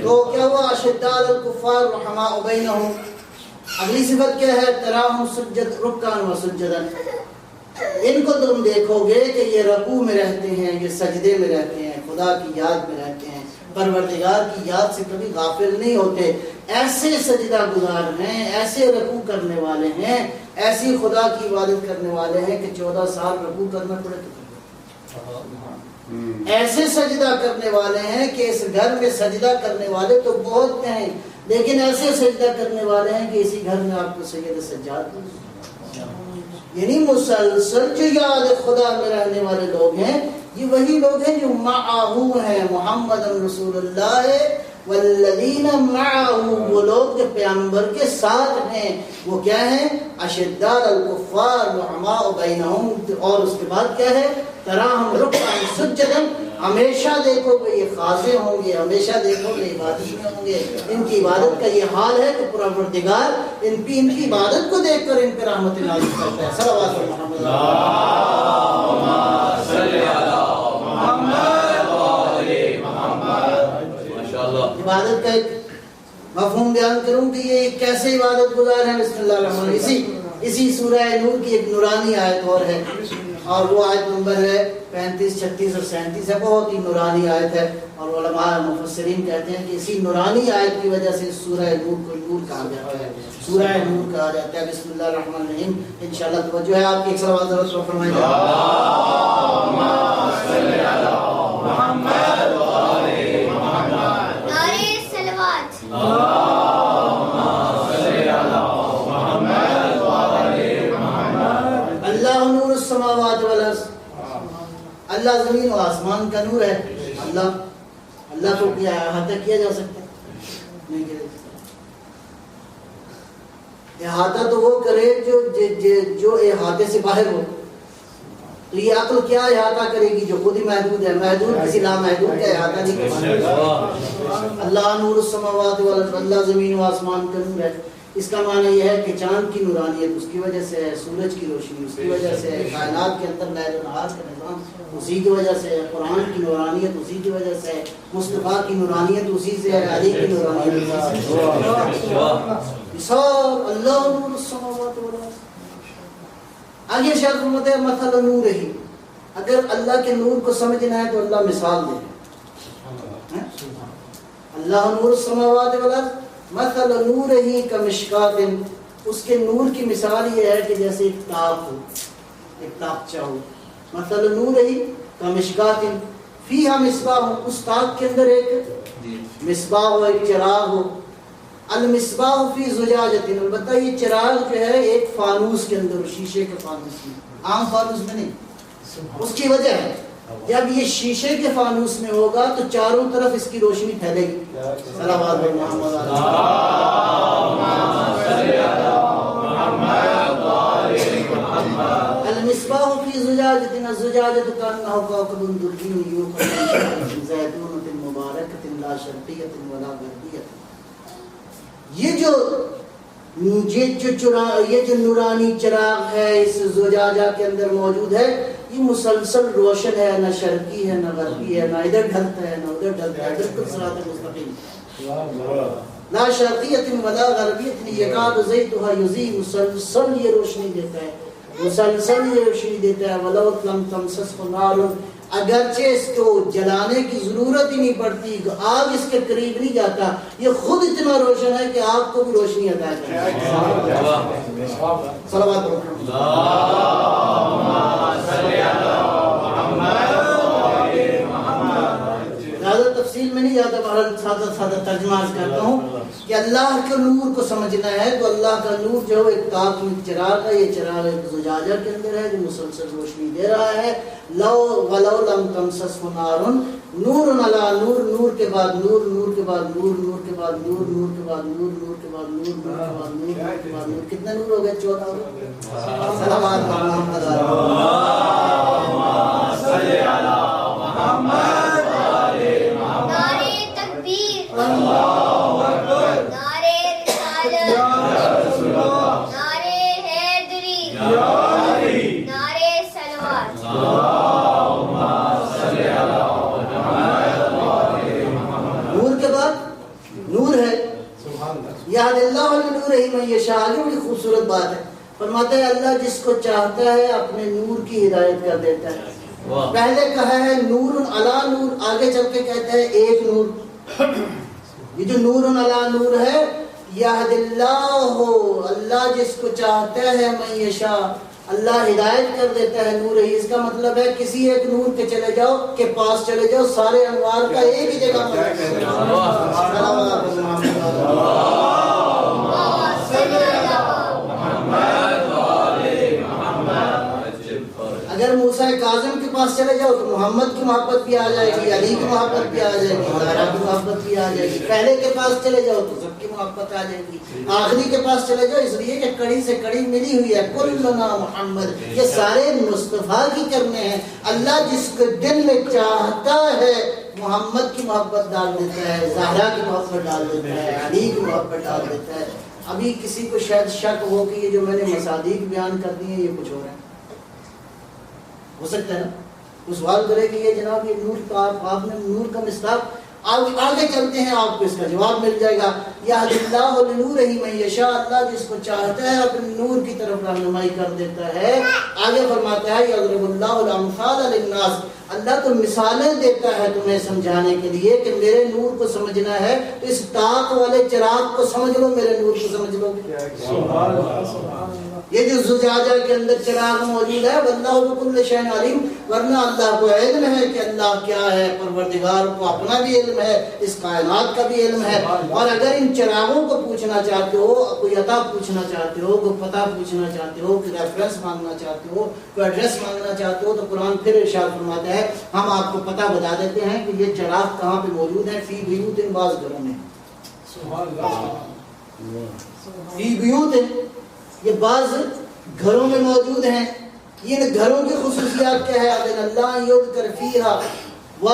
تو کیا ہوا؟ اشداء علی الکفار رحماء بینہم. اگلی صفت کیا ہے؟ تراہم سجد رکعا و سجدا. ان کو تم دیکھو گے کہ یہ رکوع میں رہتے ہیں، یہ سجدے میں رہتے ہیں، خدا کی یاد میں رہتے ہیں، پروردگار کی یاد سے کبھی غافل نہیں ہوتے. ایسے سجدہ گزار ہیں، ایسے رکوع کرنے والے ہیں، ایسی خدا کی عبادت کرنے والے ہیں کہ 14 سال رکوع کرنا پڑے تو ایسے سجدہ کرنے والے ہیں کہ اس گھر میں سجدہ کرنے والے تو بہت ہیں، لیکن ایسے سجدہ کرنے والے ہیں کہ اسی گھر میں آپ کو سید سجاد، یعنی مسلسل جو یاد خدا میں رہنے والے لوگ ہیں، یہ وہی لوگ ہیں جو معاہو ہیں. محمد رسول اللہ والذین معاہو، وہ لوگ جو پیغمبر کے ساتھ ہیں. وہ کیا ہیں؟ اشداء الکفار رحماء بینہم. اور اس کے بعد کیا ہے؟ تراہم رکعا سجدا. ہمیشہ دیکھو گے یہ خاضع ہوں گے، ہمیشہ دیکھو گے عبادت میں ہوں گے. ان کی عبادت کا یہ حال ہے کہ پروردگار ان کی عبادت کو دیکھ کر ان پہ رحمت نازل کرتا ہے. صلوات محمد عبادت کا ایک مفہوم بیان کروں کہ یہ کیسے عبادت گزار ہیں. بسم اللہ الرحمن الرحیم. اسی سورہ نور کی ایک نورانی آیت اور ہے، اور وہ آیت نمبر ہے 35، 36 اور 37 ہے. بہت ہی نورانی آیت ہے، اور علماء مفسرین کہتے ہیں کہ اسی نورانی آیت کی وجہ سے سورہ نور کو نور کہا جاتا ہے، سورہ نور کہا جاتا ہے. بسم اللہ الرحمن الرحیم. انشاءاللہ توجہ ہے آپ کی. ایک صلوات ضرور فرمائیں. اللہ نور السماوات والارض. اللہ زمین و آسمان کا نور ہے. اللہ کو کیا احاطہ کیا جا سکتا ہے؟ نہیں کیا جا سکتا. احاطہ تو وہ کرے جو احاطے سے باہر ہو. تو یہ عقل کیا احاطہ کرے گی جو خود ہی محدود ہے. محدود کسی لامحدود کا احاطہ نہیں کر سکتا. اللہ نور السماوات والارض، اللہ زمین و آسمان کا نور ہے. اس کا معنی یہ ہے کہ چاند کی نورانیت اس کی وجہ سے ہے، سورج کی روشنی اس کی وجہ سے ہے، کائنات کے اندر لیل و نہار کا نظام اسی کی وجہ سے ہے، قرآن کی نورانیت اسی کی وجہ سے ہے، مصطفیٰ کی نورانیت اسی سے ہے، علی کی نورانیت اسی سے ہے. مثال اللہ نور السماوات والارض. آگے ارشاد فرماتے ہیں مثل نور ہی. اگر اللہ کے نور کو سمجھنا ہے تو اللہ مثال دے. اللہ نور السماوات والارض مثل نور ہی کمشکات. اس کے نور کی مثال یہ ہے کہ جیسے ایک تاپ ہو، ایک تاپچہ ہو. مثل نور ہی کمشکات فیہا مصباح. اس تاپ کے اندر ایک مصباح ہو، ایک چراغ ہو. المصباح فی زجاجۃ. البتہ یہ چراغ جو ہے ایک فانوس کے اندر، شیشے کے فانوس میں، عام فانوس میں نہیں. اس کی وجہ ہے جب یہ شیشے کے فانوس میں ہوگا تو چاروں طرف اس کی روشنی پھیلے گی. صلوات محمد المصباح فی زجاجۃ الزجاجۃ کانہ کوکب درّی یوقد من زیتونۃ مبارکۃ لا شرقیۃ ولا غربیۃ. یہ جو نورانی چراغ ہے اس زجاجہ کے اندر موجود ہے، یہ مسلسل روشن ہے، نہ شرقی ہے نہ غربی ہے، نہ ادھر ڈھلتا ہے نہ ادھر ڈھلتا ہے، بالکل صراط مستقیم. لا شرقیۃ ولا غربیۃ یکاد زیتها یضیء. مسلسل یہ روشنی دیتا ہے، مسلسل یہ روشنی دیتا ہے. ولو لم تمسسه نار. اگرچہ اس کو جلانے کی ضرورت ہی نہیں پڑتی، آگ اس کے قریب نہیں جاتا، یہ خود اتنا روشن ہے کہ آگ کو بھی روشنی عطا کرتا ہے. صلوات زیادہ تفصیل میں نہیں جاتا، بہرحال سادہ ترجمہ کرتا ہوں کہ اللہ کے نور کو سمجھنا ہے تو اللہ کا نور جو ایک تاپ میں چراغ ہے. یہ چراغ ایک زجاجہ کے اندر ہے جو مسلسل روشنی دے رہا ہے. ولو لم تمسسه نار نور علی نور. نور کے بعد نور، نور کے بعد نور، نور کے بعد نور، نور کے بعد نور، نور کے بعد نور، نور کے بعد نور، نور کے بعد نور. کتنے نور ہو گئے؟ 14 ہو گئے. صلوات محمد صلی علی محمد نعرے تکبیر، اللہ اکبر، نعرے رسالت، نعرے حیدری، نعرے صلوات. نور کے بعد نور ہے. یاد اللہ نور ہی من یشاء. بڑی خوبصورت بات ہے. فرماتا ہے اللہ جس کو چاہتا ہے اپنے نور کی ہدایت کر دیتا ہے. پہلے کہا ہے نور علی نور، آگے چل کے کہتا ہے ایک نور. یہ جو نور علی نور ہے، یہد اللہ، اللہ جس کو چاہتا ہے من یشاء، اللہ ہدایت کر دیتا ہے نور ہی. اس کا مطلب ہے کسی ایک نور کے چلے جاؤ کے پاس چلے جاؤ، سارے انوار کا ایک ہی جگہ اگر موسیٰ کاظم کے پاس چلے جاؤ تو محمد کی محبت بھی آ جائے گی، علی کی محبت بھی آ جائے گی، زہرا کی محبت بھی آ جائے گی. پہلے کے پاس چلے جاؤ تو سب کی محبت آ جائے گی. آخری کے پاس چلے جاؤ اس لیے کہ کڑی سے کڑی ملی ہوئی ہے. کلنا محمد، یہ سارے مصطفیٰ کی کرنے ہیں. اللہ جس کو دل میں چاہتا ہے محمد کی محبت ڈال دیتا ہے، زہرا کی محبت ڈال دیتا ہے، علی کی محبت ڈال دیتا ہے. ابھی کسی کو شاید شک ہو کہ یہ جو میں نے مصادیق بیان کر دی ہیں یہ کچھ اور ہے، ہو سکتا ہے نا. تو سوال کرے کہ یہ جناب یہ نور کا آپ نے نور کا مصداق، آگے چلتے ہیں آپ کو اس کا جواب مل جائے گا. یہد اللہ لنور ہی من یشاء. اللہ جس کو چاہتا ہے اپنے نور کی طرف رہنمائی کر دیتا ہے. آگے فرماتا ہے یضرب اللہ الامثال للناس. اللہ تو مثالیں دیتا ہے تمہیں سمجھانے کے لیے کہ میرے نور کو سمجھنا ہے تو اس طاق والے چراغ کو سمجھ لو، میرے نور کو سمجھ لو. سبحان اللہ. یہ جو زجاجہ کے اندر چراغ موجود ہے، واللہ بکل شیء علیم، ورنہ اللہ کو علم ہے کہ اللہ کیا ہے، پروردگار کو اپنا بھی علم ہے، اس کائنات کا بھی علم ہے. اور اگر ان چراغوں کو پوچھنا چاہتے ہو، کوئی عطا پوچھنا چاہتے ہو، کوئی پتہ پوچھنا چاہتے ہو، کوئی ریفرنس مانگنا چاہتے ہو، کوئی ایڈریس مانگنا چاہتے ہو، تو قرآن پھر ارشاد فرماتا ہے ہم آپ کو پتہ بتا دیتے ہیں کہ یہ چراغ کہاں پہ موجود ہے. فی بیوت، بعض گھروں میں. فی بیوت یہ بعض گھروں میں موجود ہیں. ان گھروں کی خصوصیات کیا ہے؟ اذن اللہ یذکر فیہا و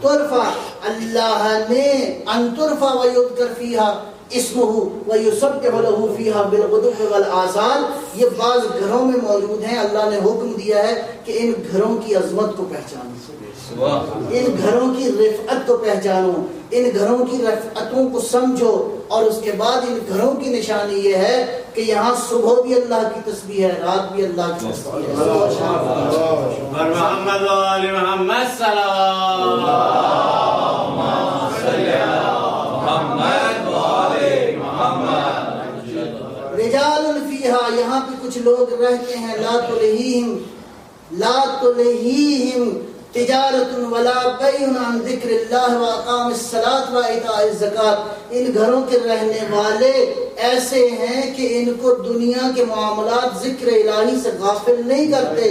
ترفع، اللہ نے ان ترفع و یذکر فیہا اسمہ و یسبح لہ فیہا بالغدو والآصال. یہ بعض گھروں میں موجود ہیں. اللہ نے حکم دیا ہے کہ ان گھروں کی عظمت کو پہچانو، ان گھروں کی رفعت کو پہچانو، ان گھروں کی رفعتوں کو سمجھو. اور اس کے بعد ان گھروں کی نشانی یہ ہے کہ یہاں صبح بھی اللہ کی تسبیح ہے، رات بھی اللہ کی تسبیح ہے. اور محمد و آل محمد صلوات محمد و آل محمد. رجال فیہا، یہاں پہ کچھ لوگ رہتے ہیں. لا تلہیہم تجارت ولا بیع عن ذکر اللہ واقام الصلاۃ وایتاء الزکات. ان گھروں کے رہنے والے ایسے ہیں کہ ان کو دنیا کے معاملات ذکر الہی سے غافل نہیں کرتے،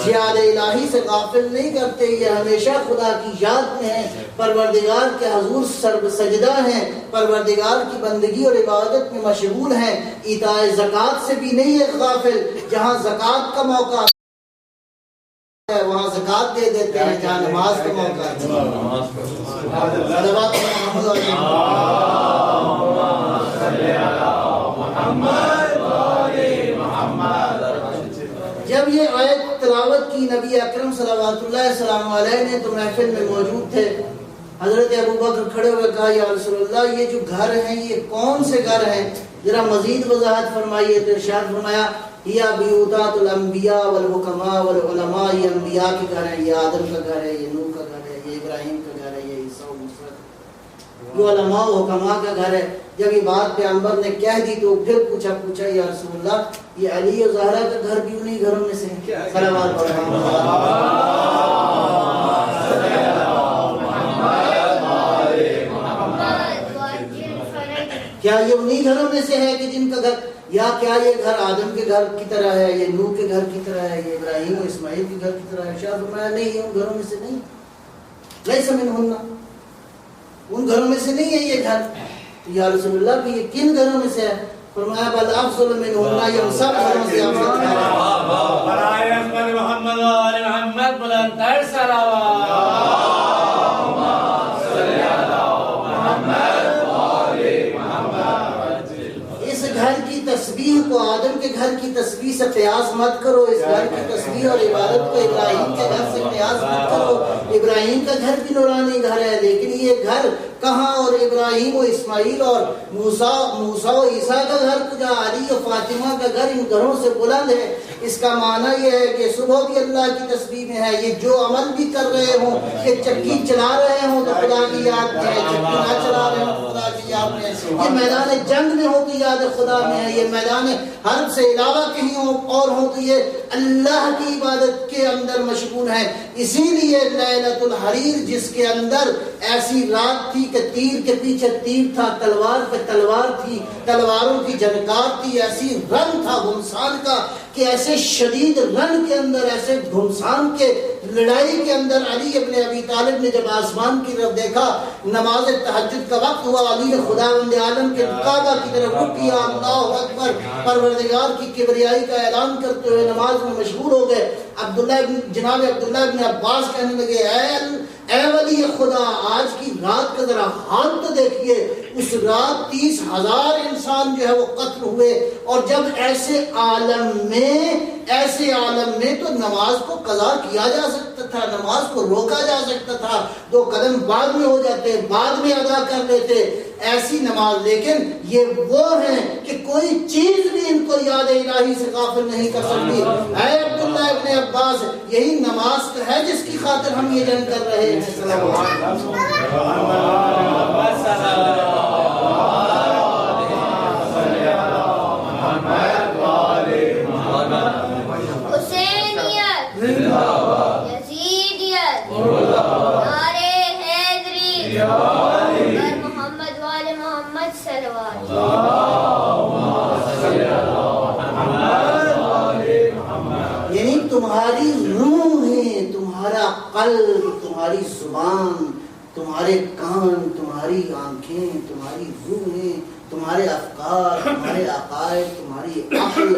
زیاد الہی سے غافل نہیں کرتے. یہ ہمیشہ خدا کی یاد میں ہیں، پروردگار کے حضور سر سجدہ ہیں، پروردگار کی بندگی اور عبادت میں مشغول ہیں. ایتاء زکات سے بھی نہیں ہے غافل. جہاں زکات کا موقع ہے وہاں زکات دے دیتے ہیں، جہاں نماز کا موقع ہے. جب یہ آیت تلاوت کی نبی اکرم صلوات اللہ السلام علیہ نے تو محفل میں موجود تھے. حضرت ابوبکر کھڑے ہوئے کہا یا رسول اللہ یہ جو گھر ہیں یہ کون سے گھر ہیں؟ ذرا مزید وضاحت فرمائیے. تو ارشاد فرمایا یا بیوتات الانبیاء والحکماء والعلماء، یہ انبیاء کے گھر ہیں، یہ آدم کا گھر ہے، یہ نوح کا گھر ہے، یہ ابراہیم کا گھر ہے، یہ عیسیٰ و موسیٰ، یہ علماء و حکماء کا گھر ہے. جب یہ بات پیغمبر نے کہہ دی تو پھر پوچھا یا رسول اللہ یہ علی و زہرا کا گھر بھی انہی گھروں میں سے ہے؟ صلوات کیا یہ انہی گھروں میں سے ہے کہ جن کا گھر، یا کیا یہ گھر آدم کے گھر کی طرح ہے، یہ نوح کے گھر کی طرح ہے، یہ ابراہیم و اسماعیل کے گھر کی طرح ہے؟ شاہ فرمایا نہیں، ان گھروں میں سے نہیں. لیس منہن، ان گھروں میں سے نہیں ہے یہ گھر. یا رسول اللہ کہ یہ کن گھروں میں سے ہے؟ فرمایا بل افضل منہن، یہ سب گھروں سے افضل ہے. برائے احمد محمد و آل محمد بلند تر صلوات. گھر کی تسبیح کو آدم کے گھر کی تسبیح سے قیاس مت کرو. اس گھر کی تسبیح اور عبادت کو ابراہیم کے گھر سے قیاس مت کرو. ابراہیم کا گھر بھی نورانی گھر ہے، لیکن یہ گھر کہاں؟ اور ابراہیم و اسماعیل اور موسیٰ و عیسیٰ کا گھر کجا؟ علی و فاطمہ کا گھر ان گھروں سے بلند ہے. اس کا معنی یہ ہے کہ صبح بھی اللہ کی تسبیح میں ہے. یہ جو عمل بھی کر رہے ہوں، کہ چکی چلا رہے ہوں تو خدا کی یاد میں ہے، چکی نہ چلا رہے ہوں تو خدا کی یاد میں ہے. یہ میدان جنگ میں ہو تو یاد خدا میں ہے، یہ میدان حرب سے علاوہ کہیں اور ہو تو یہ اللہ کی عبادت کے اندر مشغول ہے. اسی لیے لیلۃ الحریر جس کے اندر ایسی رات تھی کہ تیر کے پیچھے تیر تھا، تلوار پہ تلوار تھی، تلواروں کی جھنکار تھی، ایسی رنگ تھا گھمسان کا کہ ایسے شدید رن کے اندر، ایسے گھمسان کے لڑائی کے اندر علی ابن ابی طالب نے جب آسمان کی طرف دیکھا، نماز تہجد کا وقت ہوا، علی نے خداوند عالم کے کعبہ کی طرف رخ کیا، اللہ اکبر، پروردگار کی کبریائی کا اعلان کرتے ہوئے نماز میں مشغول ہو گئے. جناب عبداللہ ابن عباس کہنے لگے اے ولی خدا، آج کی رات کا ذرا حال تو دیکھیے. اس رات 30,000 انسان جو ہے وہ قتل ہوئے، اور جب ایسے عالم میں تو نماز کو قضا کیا جا سکتا تھا، نماز کو روکا جا سکتا تھا، 2 قدم بعد میں ہو جاتے، بعد میں ادا کر لیتے ایسی نماز. لیکن یہ وہ ہیں کہ کوئی چیز بھی ان کو یاد الہی سے غافل نہیں کر سکتی. اے عبداللہ ابن عباس، یہی نماز ہے جس کی خاطر ہم یہ جنگ کر رہے ہیں. محمد والے محمد صلوات. یعنی تمہاری روحیں، تمہارا قلب، تمہاری زبان، تمہارے کان، تمہاری آنکھیں، تمہاری روحیں، تمہارے افکار، تمہارے عقائد، تمہاری عقل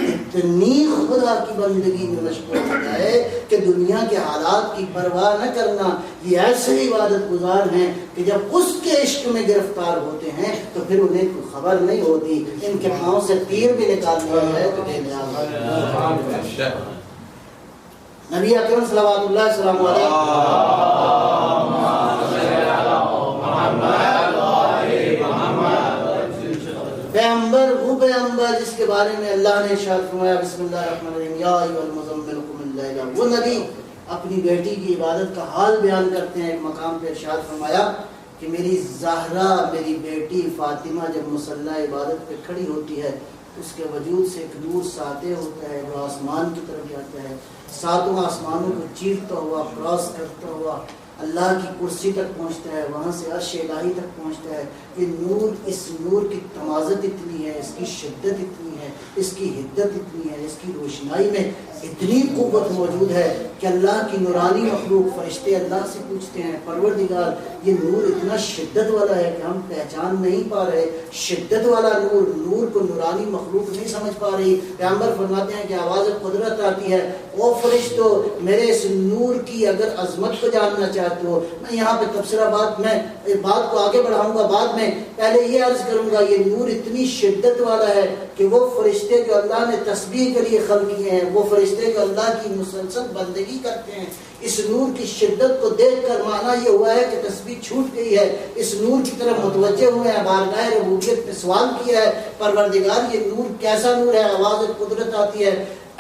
اتنی خدا کی بندگی میں مشغول ہو جائے کہ دنیا کے حالات کی پرواہ نہ کرنا. یہ ایسے عبادت گزار ہیں کہ جب اس کے عشق میں گرفتار ہوتے ہیں تو پھر انہیں کوئی خبر نہیں ہوتی. ان کے پاؤں سے تیر بھی نکال دیا جائے تو بے نیاز. نبی اکرم صلوات اللہ السلام پیغمبر، وہ پیغمبر جس کے بارے میں اللہ نے ارشاد فرمایا بسم اللہ الرحمن الرحیم یا ایھا المزمل قم اللیل. وہ نبی اپنی بیٹی کی عبادت کا حال بیان کرتے ہیں. ایک مقام پہ ارشاد فرمایا کہ میری زہرا، میری بیٹی فاطمہ جب مصلی عبادت پہ کھڑی ہوتی ہے اس کے وجود سے ایک نور ساطع ہوتا ہے جو آسمان کی طرف جاتا ہے، ساتوں آسمانوں کو چیرتا ہوا، کراس کرتا ہوا اللہ کی کرسی تک پہنچتا ہے، وہاں سے عرش الہی تک پہنچتا ہے. یہ نور، اس نور کی تمازت اتنی ہے، اس کی شدت اتنی ہے، اس کی حدت اتنی ہے، اس کی روشنائی میں اتنی قوت موجود ہے کہ اللہ کی نورانی مخلوق فرشتے اللہ سے پوچھتے ہیں پروردگار یہ نور اتنا شدت والا ہے کہ ہم پہچان نہیں پا رہے، شدت والا نور، نور کو نورانی مخلوق نہیں سمجھ پا رہی. پیغمبر فرماتے ہیں کہ آواز قدرت آتی ہے، او فرشتو میرے اس نور کی اگر عظمت کو جاننا چاہتے ہو. میں یہاں پہ تبصرہ بات کو آگے بڑھاؤں گا بعد میں، پہلے یہ عرض کروں گا یہ نور اتنی شدت والا ہے کہ وہ فرشتے جو اللہ نے تسبیح کے لیے خلق کیے ہیں، وہ فرشتے جو اللہ کی مسلسل بندگی کرتے ہیں، اس نور کی شدت کو دیکھ کر مانا یہ ہوا ہے کہ تسبیح چھوٹ گئی ہے، اس نور کی طرف متوجہ ہوئے ہیں، بارگاہ ربوبیت پہ سوال کیا ہے پروردگار یہ نور کیسا نور ہے. آواز قدرت آتی ہے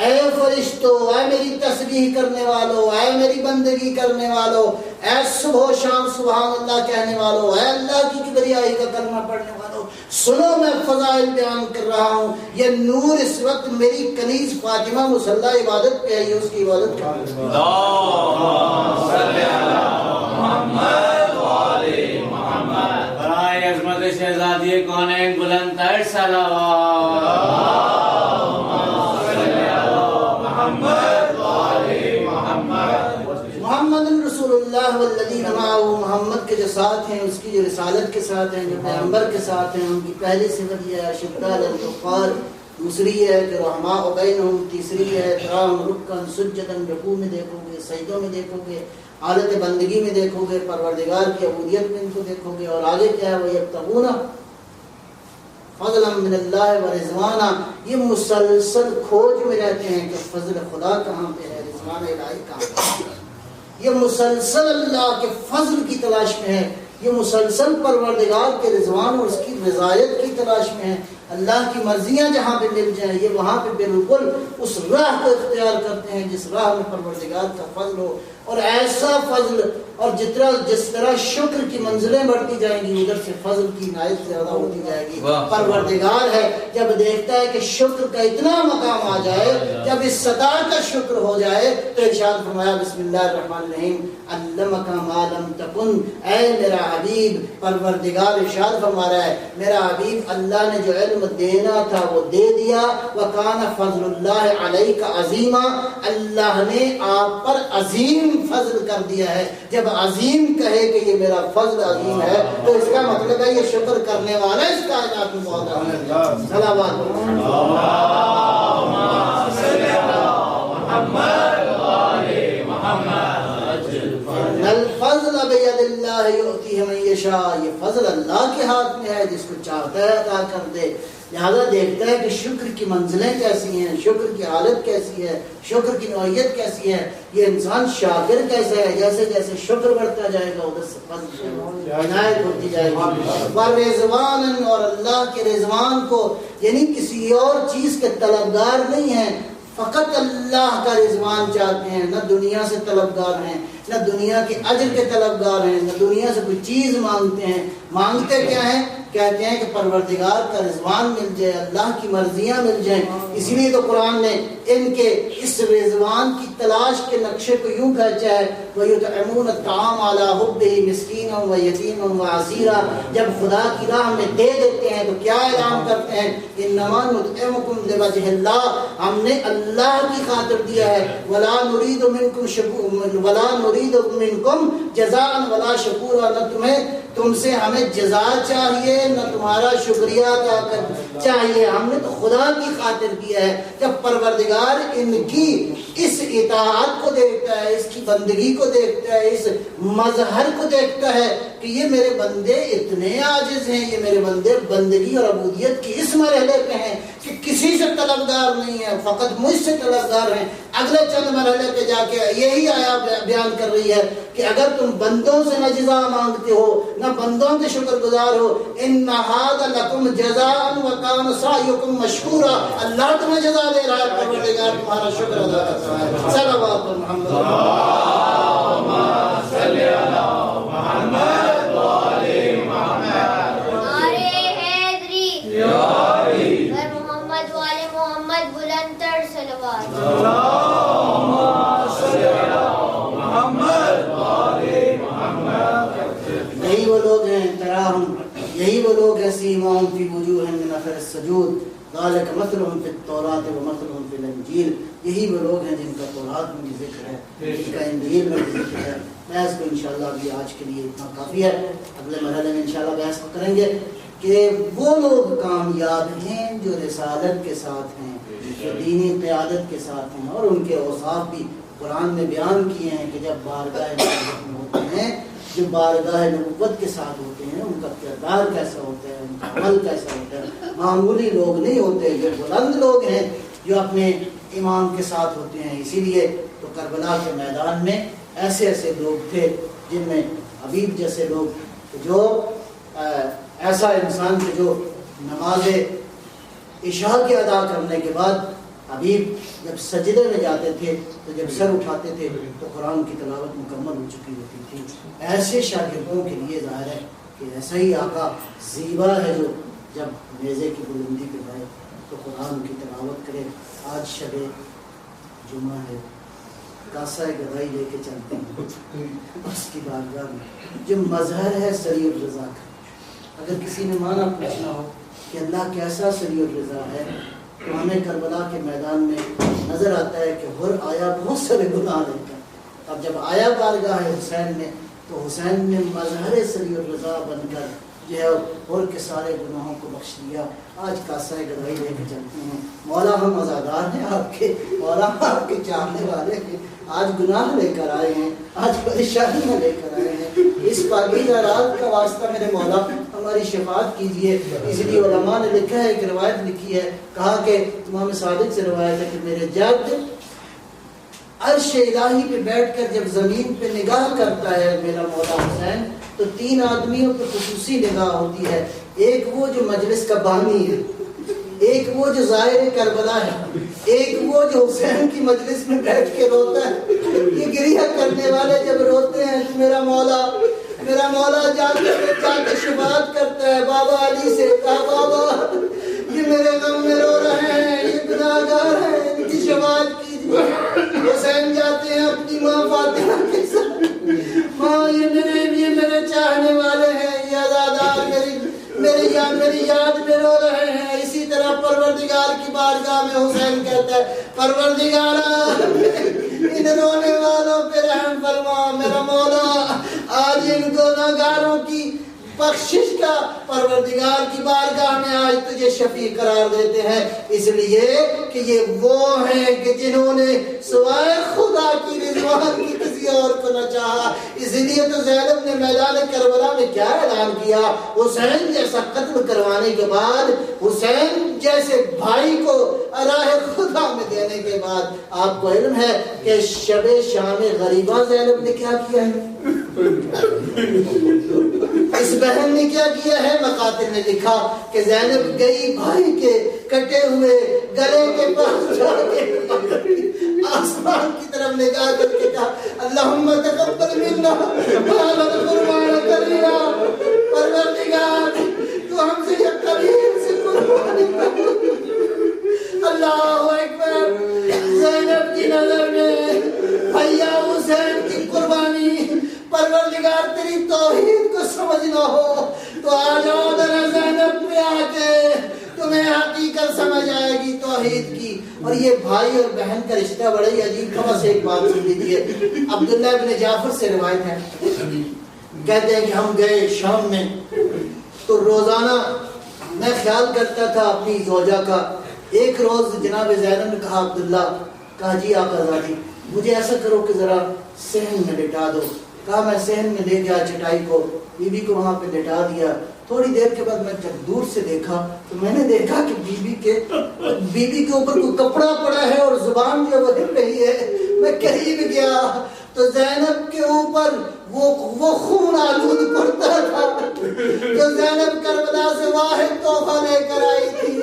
اے فرشتو، اے میری تسبیح کرنے والو، اے میری بندگی کرنے والو، اے صبح و شام سبحان اللہ کہنے والو، اے اللہ کی کبریائی کا کلمہ پڑھنے والو، سنو میں فضائل بیان کر رہا ہوں. یہ نور اس وقت میری کنیز فاطمہ مصلی عبادت پہ ہے، یہ اس کی عبادت کر رہی ہے. اللہم صلی علی محمد وآل محمد. برائے عظمت شہزادی کونین بلند تر صلوات. محمد رسول اللہ والذین معہ، محمد کے جو ساتھ ہیں، اس کی جو رسالت کے ساتھ ہیں، جو پیغمبر کے ساتھ ہیں، ان کی پہلی صفت یہ ہے اشداء علی الکفار، دوسری ہے کہ رحماء بینہم، تیسری ہے تراہم رکعا سجدا، رکوع میں دیکھو گے، سجدوں میں دیکھو گے، حالت بندگی میں دیکھو گے، پروردگار کی عبودیت میں ان کو دیکھو گے. اور آگے کیا ہے وَيَبْتَغُونَ فضلا من اللہ ورضوانا، یہ مسلسل کھوج میں رہتے ہیں کہ فضل خدا کہاں پہ ہے، رضوان الہی کہاں پہ ہے. یہ مسلسل اللہ کے فضل کی تلاش میں ہے، یہ مسلسل پروردگار کے رضوان اور اس کی رضایت کی تلاش میں ہے. اللہ کی مرضیاں جہاں پہ مل جائیں یہ وہاں پہ بالکل اس راہ کو اختیار کرتے ہیں جس راہ میں پروردگار کا فضل ہو. اور ایسا فضل، اور جس طرح شکر کی منزلیں بڑھتی جائیں گی ادھر سے فضل کی عنایت زیادہ ہوتی جائے گی. پروردگار ہے جب دیکھتا ہے کہ شکر کا اتنا مقام آ جائے، جب اس سطح کا شکر ہو جائے تو ارشاد فرمایا بسم اللہ الرحمن الرحیم علمک ما لم تکن، اے میرا حبیب، پروردگار ارشاد فرما رہا ہے میرا حبیب اللہ نے جو علم دینا تھا وہ دے دیا. وکان فضل اللہ علیک عظیما، اللہ نے آپ پر عظیم فضل کر دیا ہے. جب عظیم کہے کہ یہ میرا فضل عظیم ہے تو اس کا مطلب ہے یہ شکر کرنے والا اس کائنات میں بہت عظیم. صلوات الفضل بید اللہ یؤتیہ من یشاء، یہ فضل اللہ کے ہاتھ میں ہے، جس کو چاہتا ہے عطا کر دے. لہذا دیکھتا ہے کہ شکر کی منزلیں کیسی ہیں، شکر کی حالت کیسی ہے، شکر کی نوعیت کیسی ہے. یہ انسان شاکر کیسا ہے، جیسے جیسے شکر بڑھتا جائے گا ادھر سے فضل عنایت ہوتی جائے گی. ورضوان، اور اللہ کے رضوان کو، یعنی کسی اور چیز کے طلبگار نہیں ہیں، فقط اللہ کا رضوان چاہتے ہیں. نہ دنیا سے طلبگار ہیں، نہ دنیا کے اجر کے طلبگار ہیں، نہ دنیا سے کوئی چیز مانگتے ہیں. مانگتے کیا ہیں؟ کہتے ہیں کہ پروردگار کا رضوان مل جائے، اللہ کی مرضیاں مل جائیں. اسی لیے تو قرآن نے ان کے اس رضوان کی تلاش کے نقشے کو یوں کہا ہے وَيُطْعِمُونَ الطَّعَامَ عَلَىٰ حُبِّهِ مِسْكِينًا وَيَتِيمًا وَأَسِيرًا. جب خدا کی راہ میں دے دیتے ہیں تو کیا اعلان کرتے ہیں إِنَّمَا نُطْعِمُكُمْ لِوَجْهِ اللَّهِ، ہم نے اللہ کی خاطر دیا ہے. وَلَا نُرِيدُ مِنكُمْ جزاء ولا شکورا، نہ تم سے ہمیں جزا چاہیے نہ تمہارا شکریہ ادا کرنا چاہیے، ہم نے تو خدا کی خاطر کیا ہے۔ جب پروردگار ان کی اس اطاعت کو دیکھتا ہے، اس کی بندگی کو دیکھتا ہے، اس مظہر کو دیکھتا ہے کہ یہ میرے بندے اتنے عاجز ہیں، یہ میرے بندے بندگی اور عبودیت کی اس مرحلے پہ ہیں کہ کسی سے طلبگار نہیں ہے، فقط مجھ سے طلبگار ہیں، اگلے چند مرحلے پہ جا کے یہی آیا بیان کر رہی ہے کہ اگر تم بندوں سے نہ جزا مانگتے ہو نہ بندوں کے شکر گزار ہو، ان ھذا لکم جزاء وکان سعیکم مشکورا، اللہ تمہیں جزا دے رہا ہے، پروردگار تمہارا شکر ادا کر رہا ہے۔ صلوات محمد اللہم صلی علی محمد و آل محمد۔ نعرہ حیدری بر محمد و آل محمد بلند تر صلوات۔ اللہم صلی علی محمد و آل محمد۔ یہی وہ لوگ ہیں تراہم، یہی وہ لوگ ہیں سیماہم فی وجوہہم من اثر السجود ذالک مثلہم فی التوراۃ و مثلہم فی الانجیل، یہی وہ لوگ ہیں جن کا تورات میں بھی ذکر ہے، جن کا انجیل میں بھی ذکر ہے۔ بحث کو انشاءاللہ ابھی آج کے لیے اتنا کافی ہے، اگلے مرحلے میں انشاءاللہ بحث کو کریں گے کہ وہ لوگ کامیاب ہیں جو رسالت کے ساتھ ہیں، جو دینی قیادت کے ساتھ ہیں، اور ان کے اوصاف بھی قرآن میں بیان کیے ہیں کہ جب بارگاہ نبوت میں ہوتے ہیں، جو بارگاہ نبوت کے ساتھ ہوتے ہیں، ان کا کردار کیسا ہوتا ہے، ان کا عمل کیسا ہوتا ہے۔ معمولی لوگ نہیں ہوتے، یہ بلند لوگ ہیں جو اپنے امام کے ساتھ ہوتے ہیں۔ اسی لیے تو کربلا کے میدان میں ایسے ایسے لوگ تھے جن میں حبیب جیسے لوگ، جو ایسا انسان تھے جو نماز عشاء کے ادا کرنے کے بعد حبیب جب سجدے میں جاتے تھے تو جب سر اٹھاتے تھے تو قرآن کی تلاوت مکمل ہو چکی ہوتی تھی۔ ایسے شاگردوں کے لیے ظاہر ہے کہ ایسا ہی آقا زیبا ہے جو جب نیزے کی بلندی پہ جائے تو قرآن کی تلاوت کرے۔ آج شب جمعہ ہے، کاسہ گدائی لے کے چلتے ہیں اس کی بارگاہ میں، جو مظہر ہے سریع الرضا کا۔ اگر کسی نے مانا پوچھنا ہو کہ اللہ کیسا سریع الرضا ہے تو ہمیں کربلا کے میدان میں نظر آتا ہے کہ ہر آیا بہت سارے گناہ لے کر، اب جب آیا بارگاہ حسین میں تو حسین نے مظہر سریع الرضا بن کر جو ہے اور کے سارے گناہوں کو بخش دیا۔ آج کاسہ گدائی لے کے چلتے ہیں، مولا ہم عزادار ہیں آپ کے، مولا آپ کے چاہنے والے ہیں، آج گناہ لے کر آئے ہیں، آج پریشانیاں لے کر آئے ہیں، اس پاکیزہ رات کا واسطہ میرے مولا ہماری شفاعت کیجئے۔ اس لیے علماء نے لکھا ہے، ایک روایت لکھی ہے، کہا کہ امام صادق سے روایت ہے کہ میرے جد عرش الہی پہ بیٹھ کر جب زمین پہ نگاہ کرتا ہے میرا مولا حسین تو تین آدمیوں پہ خصوصی نگاہ ہوتی ہے، ایک وہ جو مجلس کا بانی ہے، ایک وہ جو زائر کربلا ہے، ایک وہ جو حسین کی مجلس میں بیٹھ کے روتا ہے۔ یہ گریہ کرنے والے جب روتے ہیں تو میرا مولا جا کے شفاعت کرتا ہے بابا علی سے، کہا بابا یہ میرے غم میں رو رہے ہیں، یہ گناہگار ہیں، ان کی شفاعت کیجیے۔ حسین جاتے ہیں اپنی ماں فاطمہ کے ساتھ، ماں یہ میرے چاہنے والے ہیں، یہ عزادار میری یاد میں رو رہے ہیں۔ اسی طرح پروردگار کی بارگاہ میں حسین کہتا ہے پروردگارا ان رونے والوں پہ رحم فرما، میرا مولا آج ان گناہگاروں کی بخشش کا پروردگار کی بارگاہ میں آج تجھے شفیع قرار دیتے ہیں، اس لیے کہ یہ وہ ہیں کہ جنہوں نے سوائے خدا کی رضوان کی کسی اور کو نہ چاہا۔ اس لیے تو زینب نے میدان کربلا میں کیا اعلان کیا، حسین جیسا قتل کروانے کے بعد، حسین جیسے بھائی کو راہ خدا میں دینے کے بعد، آپ کو علم ہے کہ شب شام غریبہ زینب نے کیا کیا ہے، اس بہن نے کیا کیا ہے؟ مقاتل نے لکھا کہ زینب گئی بھائی کے کٹے ہوئے گلے کے پاس جا کے آسمان کی طرف نگاہ کر کے کہا اللہم تقبل منا مالک قربان کریا، پروردگار تو ہم سے یہ قریب سے قربانی کر۔ اللہ اکبر، زینب کی نظر میں بھیا حسین کی قربانی، پروردگار تیری توحید کو سمجھنا ہو تو آ جاؤ ذرا زینب پہ آ کے، تمہیں حقیقت سمجھ آئے گی توحید کی۔ اور یہ بھائی اور بہن کا رشتہ بڑا ہی عجیب تھا. بس ایک بات سن لیجیے. عبداللہ بن جعفر سے روایت ہے, کہتے ہیں کہ ہم گئے شام میں, تو روزانہ میں خیال کرتا تھا اپنی زوجہ کا. ایک روز جناب زینب نے کہا عبداللہ, کہا جی آقا زادی مجھے ایسا کرو کہ ذرا صحن میں لٹا دو. کہا میں صحن میں لے گیا چٹائی کو, بی بی کو وہاں پہ لٹا دیا. تھوڑی دیر کے بعد میں جب دور سے دیکھا تو میں نے دیکھا کہ بی بی کے اوپر کوئی کپڑا پڑا ہے اور زبان جو وہ ہل رہی ہے. میں قریب گیا تو زینب کے اوپر وہ خون آلود پڑتا تھا جو زینب کربلا سے واحد تحفہ لے کر آئی تھی,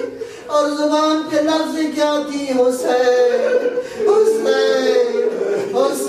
اور زبان کے لفظ کیا تھی؟ حسین حسین حسین.